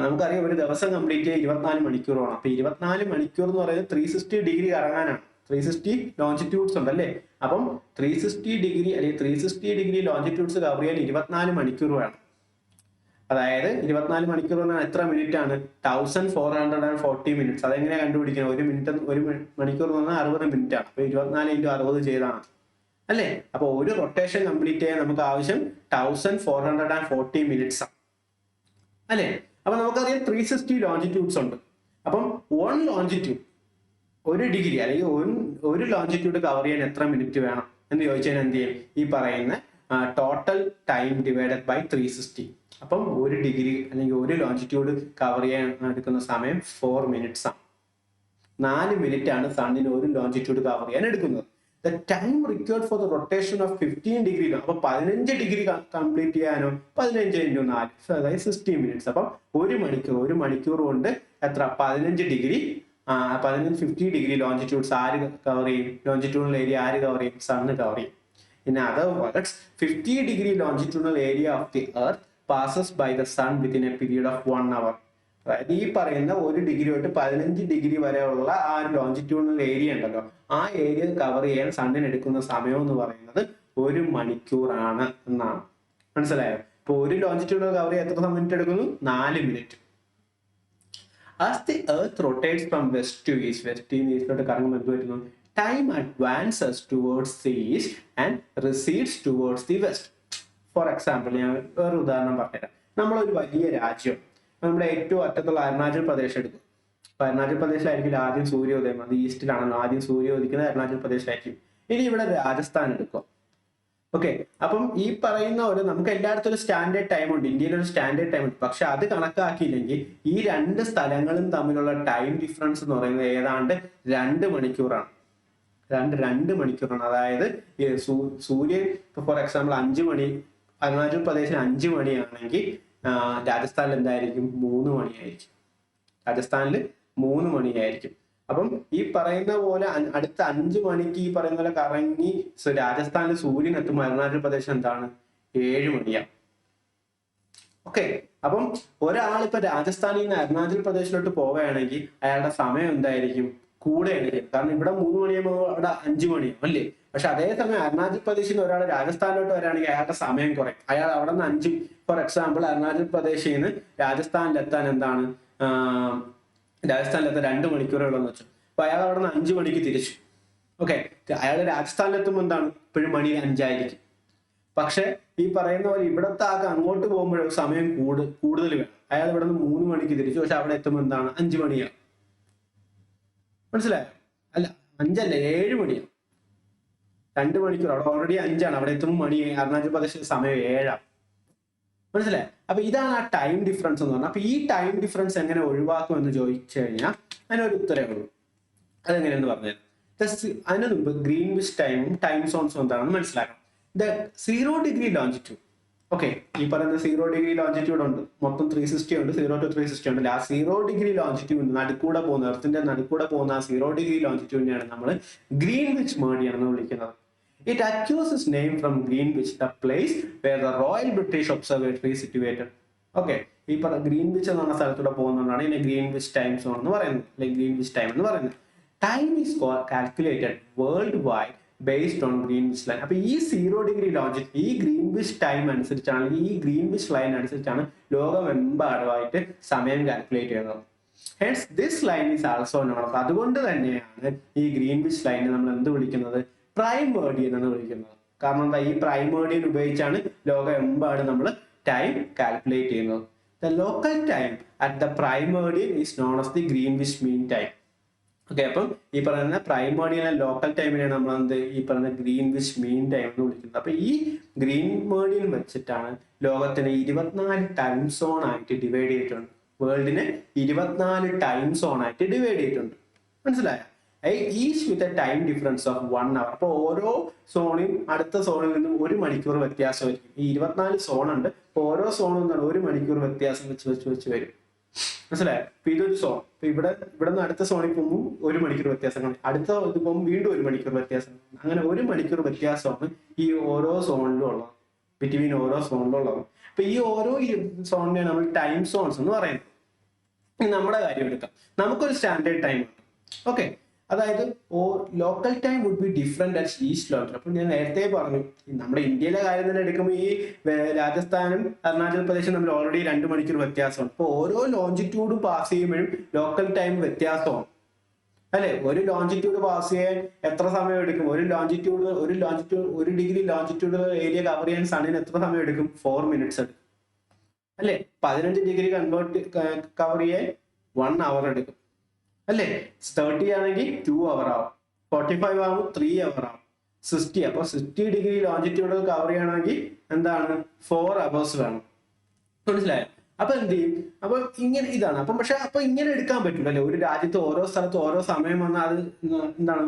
നമുക്കറിയാം ഒരു ദിവസം കംപ്ലീറ്റ് ചെയ്യാൻ 24 മണിക്കൂറാണ്. അപ്പൊ 24 മണിക്കൂർ എന്ന് പറയുന്നത് 360 ഡിഗ്രി കറങ്ങാനാണ്. 360 ലോഞ്ചിറ്റ്യൂഡ്സ് ഉണ്ടല്ലേ. അപ്പം 360 ഡിഗ്രി അല്ലെങ്കിൽ 360 ഡിഗ്രി ലോഞ്ചിറ്റ്യൂഡ്സ് കവർ ചെയ്യാൻ 24 മണിക്കൂർ വേണം. അതായത് 24 മണിക്കൂർ എന്ന് പറഞ്ഞാൽ എത്ര മിനിറ്റ് ആണ്? 1440 മിനിറ്റ്സ്. അതെങ്ങനെ കണ്ടുപിടിക്കണം? ഒരു മണിക്കൂർ എന്ന് പറഞ്ഞാൽ 60 മിനിറ്റ് ആണ്. അപ്പൊ 24 × 60 ചെയ്താണ് അല്ലേ. അപ്പൊ ഒരു റൊട്ടേഷൻ കംപ്ലീറ്റ് ചെയ്യാൻ നമുക്ക് ആവശ്യം 1440 മിനിറ്റ്സ് ആണ് അല്ലേ. അപ്പൊ നമുക്കറിയാം 360 ലോഞ്ചിറ്റ്യൂഡ്സ് ഉണ്ട്. അപ്പം 1 ലോഞ്ചിറ്റ്യൂഡ്, 1 ഡിഗ്രി അല്ലെങ്കിൽ ഒരു ലോഞ്ചിറ്റ്യൂഡ് കവർ ചെയ്യാൻ എത്ര മിനിറ്റ് വേണം എന്ന് ചോദിച്ചാൽ എന്ത് ചെയ്യും? ഈ പറയുന്ന ടോട്ടൽ ടൈം ഡിവൈഡഡ് ബൈ 360. അപ്പം 1 ഡിഗ്രി അല്ലെങ്കിൽ 1 ലോഞ്ചിറ്റ്യൂഡ് കവർ ചെയ്യാൻ എടുക്കുന്ന സമയം 4 മിനിറ്റ്സ് ആണ്. 4 മിനിറ്റ് ആണ് സണ്ണിന് 1 ലോഞ്ചിറ്റ്യൂഡ് കവർ ചെയ്യാൻ എടുക്കുന്നത്. The time required for the rotation of 15 degree, അപ്പൊ 15 ഡിഗ്രി കംപ്ലീറ്റ് ചെയ്യാനോ 15 × 4, അതായത് 60 മിനിറ്റ്സ്. അപ്പം ഒരു മണിക്കൂർ കൊണ്ട് എത്ര? 15 ഡിഗ്രി 50 ഡിഗ്രി ലോഞ്ചിറ്റ്യൂഡ്സ് ആര് കവർ ചെയ്യും? ലോഞ്ചിറ്റ്യൂണൽ ഏരിയ ആര് കവർ ചെയ്യും? സണ്ണ് കവർ ചെയ്യും. In other words, 50 degree longitudinal area of the earth passes by the sun within a period of 1 hour. അതായത് ഈ പറയുന്ന 1 ഡിഗ്രി തൊട്ട് 15 ഡിഗ്രി വരെയുള്ള ആ ലോഞ്ചിറ്റ്യൂണൽ ഏരിയ ഉണ്ടല്ലോ, ആ ഏരിയ കവർ ചെയ്യാൻ സണ്ണിന് എടുക്കുന്ന സമയം എന്ന് പറയുന്നത് 1 മണിക്കൂറാണ് എന്നാണ്. മനസ്സിലായോ? ഇപ്പൊ 1 ലോഞ്ചിറ്റ്യൂണൽ കവർ ചെയ്യാൻ എത്ര മിനിറ്റ് എടുക്കുന്നു? 4 minute. As the earth rotates from west to east, വെസ്റ്റിൽ നിന്ന് ഈസ്റ്റിലോട്ട് കറങ്ങുമ്പോൾ എന്ത് വരുന്നു? Time advances towards the east and recedes towards the west. For example, ഞാൻ വേറെ ഉദാഹരണം പറഞ്ഞുതരാം. നമ്മളൊരു വലിയ രാജ്യം, നമ്മുടെ ഏറ്റവും അറ്റത്തുള്ള അരുണാചൽ പ്രദേശ് എടുക്കും. അപ്പൊ അരുണാചൽ പ്രദേശിലായിരിക്കും ആദ്യം സൂര്യോദയം. അത് ഈസ്റ്റിലാണല്ലോ, ആദ്യം സൂര്യോദിക്കുന്നത് അരുണാചൽ പ്രദേശിലായിരിക്കും. ഇനി ഇവിടെ രാജസ്ഥാൻ എടുക്കും. ഓക്കെ, അപ്പം ഈ പറയുന്ന നമുക്ക് എല്ലായിടത്തും ഒരു സ്റ്റാൻഡേർഡ് ടൈം ഉണ്ട്, ഇന്ത്യയിൽ ഒരു സ്റ്റാൻഡേർഡ് ടൈം ഉണ്ട്. പക്ഷെ അത് കണക്കാക്കിയില്ലെങ്കിൽ ഈ 2 സ്ഥലങ്ങളും തമ്മിലുള്ള ടൈം ഡിഫറൻസ് എന്ന് പറയുന്നത് ഏതാണ്ട് 2 മണിക്കൂറാണ്. 2 മണിക്കൂറാണ്. അതായത് സൂര്യൻ ഫോർ എക്സാമ്പിൾ 5 മണി, അരുണാചൽ പ്രദേശിൽ 5 മണിയാണെങ്കിൽ രാജസ്ഥാനിൽ എന്തായിരിക്കും? 3 മണിയായിരിക്കും. രാജസ്ഥാനിൽ 3 മണിയായിരിക്കും. അപ്പം ഈ പറയുന്ന പോലെ അടുത്ത 5 മണിക്ക് ഈ പറയുന്ന പോലെ കറങ്ങി രാജസ്ഥാനിൽ സൂര്യൻ എത്തുമ്പോൾ അരുണാചൽ പ്രദേശ് എന്താണ് 7 മണിയാണ്. ഓക്കെ, അപ്പം ഒരാൾ ഇപ്പൊ രാജസ്ഥാനിൽ നിന്ന് അരുണാചൽ പ്രദേശിലോട്ട് പോവുകയാണെങ്കിൽ അയാളുടെ സമയം എന്തായിരിക്കും കൂടെയാണ്. കാരണം ഇവിടെ 3 മണിയാകുമ്പോൾ അവിടെ 5 മണിയാവും അല്ലേ. പക്ഷെ അതേസമയം അരുണാചൽ പ്രദേശിൽ നിന്ന് ഒരാൾ രാജസ്ഥാനിലോട്ട് വരികയാണെങ്കിൽ അയാളുടെ സമയം കുറയും. അയാൾ അവിടെ നിന്ന് 5, ഫോർ എക്സാമ്പിൾ അരുണാചൽ പ്രദേശിൽ നിന്ന് രാജസ്ഥാനിലെത്താൻ എന്താണ് രാജസ്ഥാനിലെത്താൻ 2 മണിക്കൂറുകളെന്ന് വെച്ചു. അപ്പൊ അയാൾ അവിടെ നിന്ന് 5 മണിക്ക് തിരിച്ചു. ഓക്കെ, അയാൾ രാജസ്ഥാനിലെത്തുമ്പോൾ എന്താണ് ഇപ്പോഴും മണി 5 ആയിരിക്കും. പക്ഷെ ഈ പറയുന്ന പോലെ ഇവിടത്തെ ആകെ അങ്ങോട്ട് പോകുമ്പോഴും സമയം കൂടുതൽ വേണം. അയാൾ ഇവിടെ നിന്ന് 3 മണിക്ക് തിരിച്ചു, പക്ഷെ അവിടെ എത്തുമ്പോൾ എന്താണ് 5 മണിയാണ്. മനസ്സിലായോ? അല്ല 5 അല്ല 7 മണിയാണ്. 2 മണിക്കൂർ. അവിടെ ഓൾറെഡി 5 അവിടെ എത്തുമ്പോൾ മണി അരുണാചൽ പ്രദേശിൽ സമയം 7. മനസ്സിലായി? അപ്പൊ ഇതാണ് ആ ടൈം ഡിഫറൻസ് എന്ന് പറഞ്ഞാൽ. അപ്പൊ ഈ ടൈം ഡിഫറൻസ് എങ്ങനെ ഒഴിവാക്കും എന്ന് ചോദിച്ചു കഴിഞ്ഞാൽ അതിനൊരു ഉത്തരവേ ഉള്ളൂ. അതെങ്ങനെയെന്ന് പറഞ്ഞത് അതിന് മുമ്പ് ഗ്രീൻവിച്ച് ടൈമും ടൈം സോൺസും എന്താണെന്ന് മനസ്സിലാക്കണം. 0 ഡിഗ്രി ലോഞ്ചിറ്റ്യൂഡ്. ഓക്കെ, ഈ പറയുന്ന 0 ഡിഗ്രി ലോഞ്ചിറ്റ്യൂഡ് ഉണ്ട്, മൊത്തം 360 ഉണ്ട്, 0 to 360 ഉണ്ട്. ആ 0 ഡിഗ്രി ലോഞ്ചിറ്റ്യൂഡ് നടുക്കൂടെ പോകുന്ന എർത്തിന്റെ നടുക്കൂടെ പോകുന്ന ആ 0 ഡിഗ്രി ലോഞ്ചിറ്റ്യൂഡിനെയാണ് നമ്മൾ ഗ്രീൻവിച്ച് മെറിഡിയൻ എന്ന് വിളിക്കുന്നത്. It accrues its name from Greenwich, the place where the Royal British Observatory is situated. Okay, ഈ ഗ്രീൻവിച്ച് എന്ന് പറഞ്ഞ സ്ഥലത്തൂടെ പോകുന്നതുകൊണ്ടാണ് ഇതിനെ ഗ്രീൻവിച്ച് ടൈം സോൺ എന്ന് പറയുന്നത്, അല്ലെങ്കിൽ ഗ്രീൻവിച്ച് ടൈം എന്ന് പറയുന്നത്. Time is calculated world wide based on Greenwich line. അപ്പൊ ഈ 0 ഡിഗ്രി ലോഞ്ചിറ്റ്യൂഡ് ഈ ഗ്രീൻവിച്ച് ടൈം അനുസരിച്ചാണ്, ഈ ഗ്രീൻവിച്ച് ലൈൻ അനുസരിച്ചാണ് ലോകമെമ്പാടുമായിട്ട് സമയം കാൽക്കുലേറ്റ് ചെയ്യുന്നത്. Hence, this line is also known. അതുകൊണ്ട് തന്നെയാണ് ഈ ഗ്രീൻവിച്ച് ലൈനെ നമ്മൾ എന്ത് വിളിക്കുന്നത്, പ്രൈം മെറിഡിയൻ എന്ന് വിളിക്കുന്നത്. കാരണം എന്താ, ഈ പ്രൈം മെറിഡിയൻ ഉപയോഗിച്ചാണ് ലോകമെമ്പാടും നമ്മൾ ടൈം കാൽക്കുലേറ്റ് ചെയ്യുന്നത്. The local time at the prime meridian is known as the Greenwich Mean Time. Okay, അപ്പം ഈ പറയുന്ന പ്രൈം മെറിഡിയൻ ലോക്കൽ ടൈമിനെയാണ് നമ്മൾ എന്ത് ഈ പറയുന്ന ഗ്രീൻവിച്ച് മീൻ ടൈം എന്ന് വിളിക്കുന്നത്. അപ്പൊ ഈ ഗ്രീൻ മെറിഡിയൻ വെച്ചിട്ടാണ് ലോകത്തിനെ 24 ടൈം സോൺ ആയിട്ട് ഡിവൈഡ് ചെയ്തിട്ടുണ്ട്. വേൾഡിനെ 24 ടൈം സോൺ ആയിട്ട് ഡിവൈഡ് ചെയ്തിട്ടുണ്ട്. മനസ്സിലായോ? Each with a time difference of 1 hour. അപ്പൊ ഓരോ സോണിൽ അടുത്ത സോണിൽ നിന്നും 1 മണിക്കൂർ വ്യത്യാസമായിരിക്കും. ഈ 24 സോൺ ഉണ്ട്. അപ്പൊ ഓരോ സോണും എന്താണ് 1 മണിക്കൂർ വ്യത്യാസം വെച്ച് വരും. മനസ്സിലായോ? അപ്പൊ ഇതൊരു സോൺ. ഇപ്പൊ ഇവിടെ നിന്ന് അടുത്ത സോണിൽ പോകുമ്പോൾ 1 മണിക്കൂർ വ്യത്യാസങ്ങൾ, അടുത്ത ഇത് പോകുമ്പോൾ വീണ്ടും 1 മണിക്കൂർ വ്യത്യാസം. അങ്ങനെ 1 മണിക്കൂർ വ്യത്യാസമാണ് ഈ ഓരോ സോണിലും ഉള്ളത്, ബിറ്റ്വീൻ ഓരോ സോണിലും ഉള്ളത്. അപ്പൊ ഈ ഓരോ സോണിനെയാണ് നമ്മൾ ടൈം സോൺസ് എന്ന് പറയുന്നത്. നമ്മുടെ കാര്യം എടുക്കാം. നമുക്കൊരു സ്റ്റാൻഡേർഡ് ടൈം ഉണ്ട്. ഓക്കെ, അതായത് local time would be different at each longitude. അപ്പൊ ഞാൻ നേരത്തെ പറഞ്ഞു, നമ്മുടെ ഇന്ത്യയിലെ കാര്യം തന്നെ എടുക്കുമ്പോൾ ഈ രാജസ്ഥാനും അരുണാചൽ പ്രദേശും തമ്മിൽ ഓൾറെഡി 2 മണിക്കൂർ വ്യത്യാസമാണ്. അപ്പൊ ഓരോ ലോഞ്ചിറ്റ്യൂഡ് പാസ് ചെയ്യുമ്പോഴും ലോക്കൽ ടൈം വ്യത്യാസമാണ് അല്ലെ. ഒരു ലോഞ്ചിറ്റ്യൂഡ് പാസ് ചെയ്യാൻ എത്ര സമയം എടുക്കും? ഒരു ഡിഗ്രി ലോഞ്ചിറ്റ്യൂഡ് ഏരിയ കവർ ചെയ്യാൻ സണ്ണിന് എത്ര സമയം എടുക്കും? 4 minutes എടുക്കും അല്ലെ. 15 ഡിഗ്രി കവർ ചെയ്യാൻ 1 hour എടുക്കും അല്ലേ. 30 ആണെങ്കിൽ 2 hour ആവും. 45 ആവുമ്പോൾ 3 hour ആവും. 60, അപ്പൊ 60 ഡിഗ്രി ലോഞ്ചിറ്റ്യൂഡ് കവർ ചെയ്യണമെങ്കിൽ എന്താണ് 4 hours വേണം. മനസ്സിലായോ? അപ്പൊ എന്ത് ചെയ്യും? അപ്പൊ ഇങ്ങനെ ഇതാണ്. അപ്പം പക്ഷെ അപ്പൊ ഇങ്ങനെ എടുക്കാൻ പറ്റില്ല അല്ലെ. ഒരു രാജ്യത്ത് ഓരോ സ്ഥലത്ത് ഓരോ സമയം വന്നാൽ അത് എന്താണ്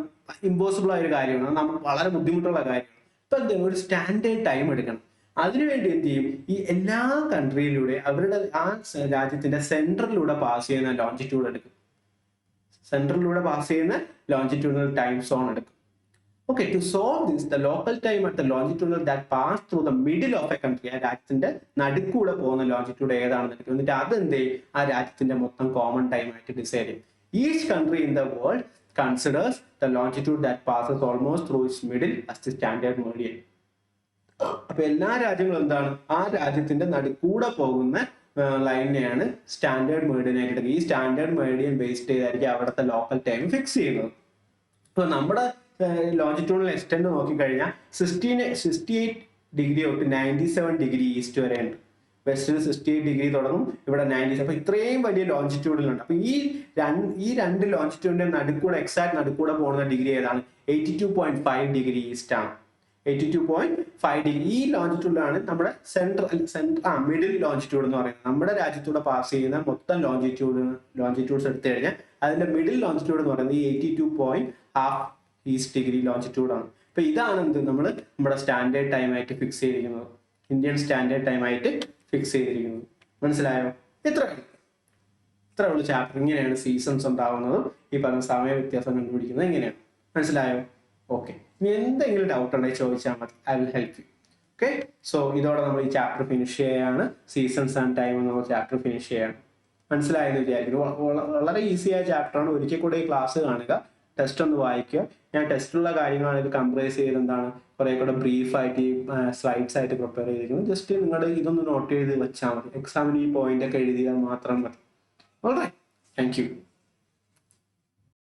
ഇമ്പോസിബിൾ ആയ ഒരു കാര്യമാണ്, നമുക്ക് വളരെ ബുദ്ധിമുട്ടുള്ള കാര്യമാണ്. അപ്പൊ എന്ത് ചെയ്യും? ഒരു സ്റ്റാൻഡേർഡ് ടൈം എടുക്കണം. അതിനുവേണ്ടി എന്ത് ചെയ്യും? ഈ എല്ലാ കൺട്രിയിലൂടെ അവരുടെ ആ രാജ്യത്തിന്റെ സെൻട്രലിലൂടെ പാസ് ചെയ്യുന്ന ലോഞ്ചിറ്റ്യൂഡ് എടുക്കും. സെൻട്രലിലൂടെ പാസ് ചെയ്യുന്ന ലോഞ്ചിറ്റ്യൂഡിനൽ ടൈം സോൺ എടുക്കും. Okay, to solve this the local time at the longitudinal that pass through the middle of a country, ആ രാജ്യത്തിന്റെ നടുക്കൂടെ പോകുന്ന ലോഞ്ചിറ്റ്യൂഡ് ഏതാണെന്ന് എടുക്കും. എന്നിട്ട് അത് എന്ത് ചെയ്യും? ആ രാജ്യത്തിന്റെ മൊത്തം കോമൺ ടൈം ആയിട്ട് ഡിസൈഡ് ചെയ്യും. Each country in the world considers the longitude that passes almost through it's middle as the standard Meridian. അപ്പൊ എല്ലാ രാജ്യങ്ങളും എന്താണ് ആ രാജ്യത്തിന്റെ നടുക്കൂടെ പോകുന്ന ലൈനെയാണ് സ്റ്റാൻഡേർഡ് മെറിഡിയൻ ആയിട്ട് എടുക്കുക. ഈ സ്റ്റാൻഡേർഡ് മെറിഡിയൻ ബേസ്ഡ് ചെയ്തായിരിക്കും അവിടുത്തെ ലോക്കൽ ടൈം ഫിക്സ് ചെയ്യുന്നത്. ഇപ്പൊ നമ്മുടെ ലോഞ്ചിറ്റ്യൂഡിനൽ എക്സ്റ്റെൻഡ് നോക്കിക്കഴിഞ്ഞാൽ 68 ഡിഗ്രി തൊട്ട് 97 ഡിഗ്രി ഈസ്റ്റ് വരെ ഉണ്ട്. വെസ്റ്റിന് 68 ഡിഗ്രി തുടങ്ങും, ഇവിടെ 97. അപ്പൊ ഇത്രയും വലിയ ലോഞ്ചിറ്റ്യൂഡിലുണ്ട്. അപ്പൊ ഈ രണ്ട് ലോഞ്ചിറ്റ്യൂഡിന്റെ നടുക്കൂടെ എക്സാക്ട് നടുക്കൂടെ പോകുന്ന ഡിഗ്രി ഏതാണ്? 82.5 ഡിഗ്രി ഈസ്റ്റ് ആണ്. 82.5 ഡിഗ്രി ഈ ലോഞ്ചിറ്റ്യൂഡിലാണ് നമ്മുടെ മിഡിൽ ലോഞ്ചിറ്റ്യൂഡ് എന്ന് പറയുന്നത്. നമ്മുടെ രാജ്യത്തൂടെ പാസ് ചെയ്യുന്ന മൊത്തം ലോഞ്ചിറ്റ്യൂഡ്സ് എടുത്തു കഴിഞ്ഞാൽ അതിന്റെ മിഡിൽ ലോഞ്ചിറ്റ്യൂഡ് എന്ന് പറയുന്നത് ഈ 82.5 ഈസ്റ്റ് ഡിഗ്രി ലോഞ്ചിറ്റ്യൂഡ് ആണ്. അപ്പൊ ഇതാണ് എന്ത് നമ്മുടെ സ്റ്റാൻഡേർഡ് ടൈം ആയിട്ട് ഫിക്സ് ചെയ്തിരിക്കുന്നത്, ഇന്ത്യൻ സ്റ്റാൻഡേർഡ് ടൈം ആയിട്ട് ഫിക്സ് ചെയ്തിരിക്കുന്നത്. മനസ്സിലായോ? ഇത്ര ഇത്ര ഉള്ള ചാപ്റ്റർ. ഇങ്ങനെയാണ് സീസൺസ് ഉണ്ടാവുന്നതും ഈ പറഞ്ഞ സമയ വ്യത്യാസം കണ്ടുപിടിക്കുന്നത് ഇങ്ങനെയാണ്. മനസ്സിലായോ? ഓക്കെ. ഇനി എന്തെങ്കിലും ഡൗട്ട് ഉണ്ടെങ്കിൽ ചോദിച്ചാൽ മതി, I will help you. Okay. So ഇതോടെ നമ്മൾ ഈ ചാപ്റ്റർ ഫിനിഷ് ചെയ്യാണ്. സീസൺസ് ആൻഡ് ടൈം എന്നുള്ള ചാപ്റ്റർ ഫിനിഷ് ചെയ്യാണ്. മനസ്സിലായെന്ന് വിചാരിക്കുന്നു. വളരെ ഈസിയായ ചാപ്റ്ററാണ്. ഒരിക്കൽ കൂടെ ഈ ക്ലാസ് കാണുക, ടെസ്റ്റ് ഒന്ന് വായിക്കുക. ഞാൻ ടെസ്റ്റിലുള്ള കാര്യങ്ങളാണ് ഇത് കംപ്രൈസ് ചെയ്ത് എന്താണ് കുറെ കൂടെ ബ്രീഫായിട്ട് ഈ സ്ലൈഡ്സ് ആയിട്ട് പ്രിപ്പയർ ചെയ്തിരിക്കുന്നത്. ജസ്റ്റ് നിങ്ങൾ ഇതൊന്ന് നോട്ട് ചെയ്ത് വെച്ചാൽ മതി. എക്സാമിന് ഈ പോയിന്റ് ഒക്കെ എഴുതിയാൽ മാത്രം മതി. Alright, thank U.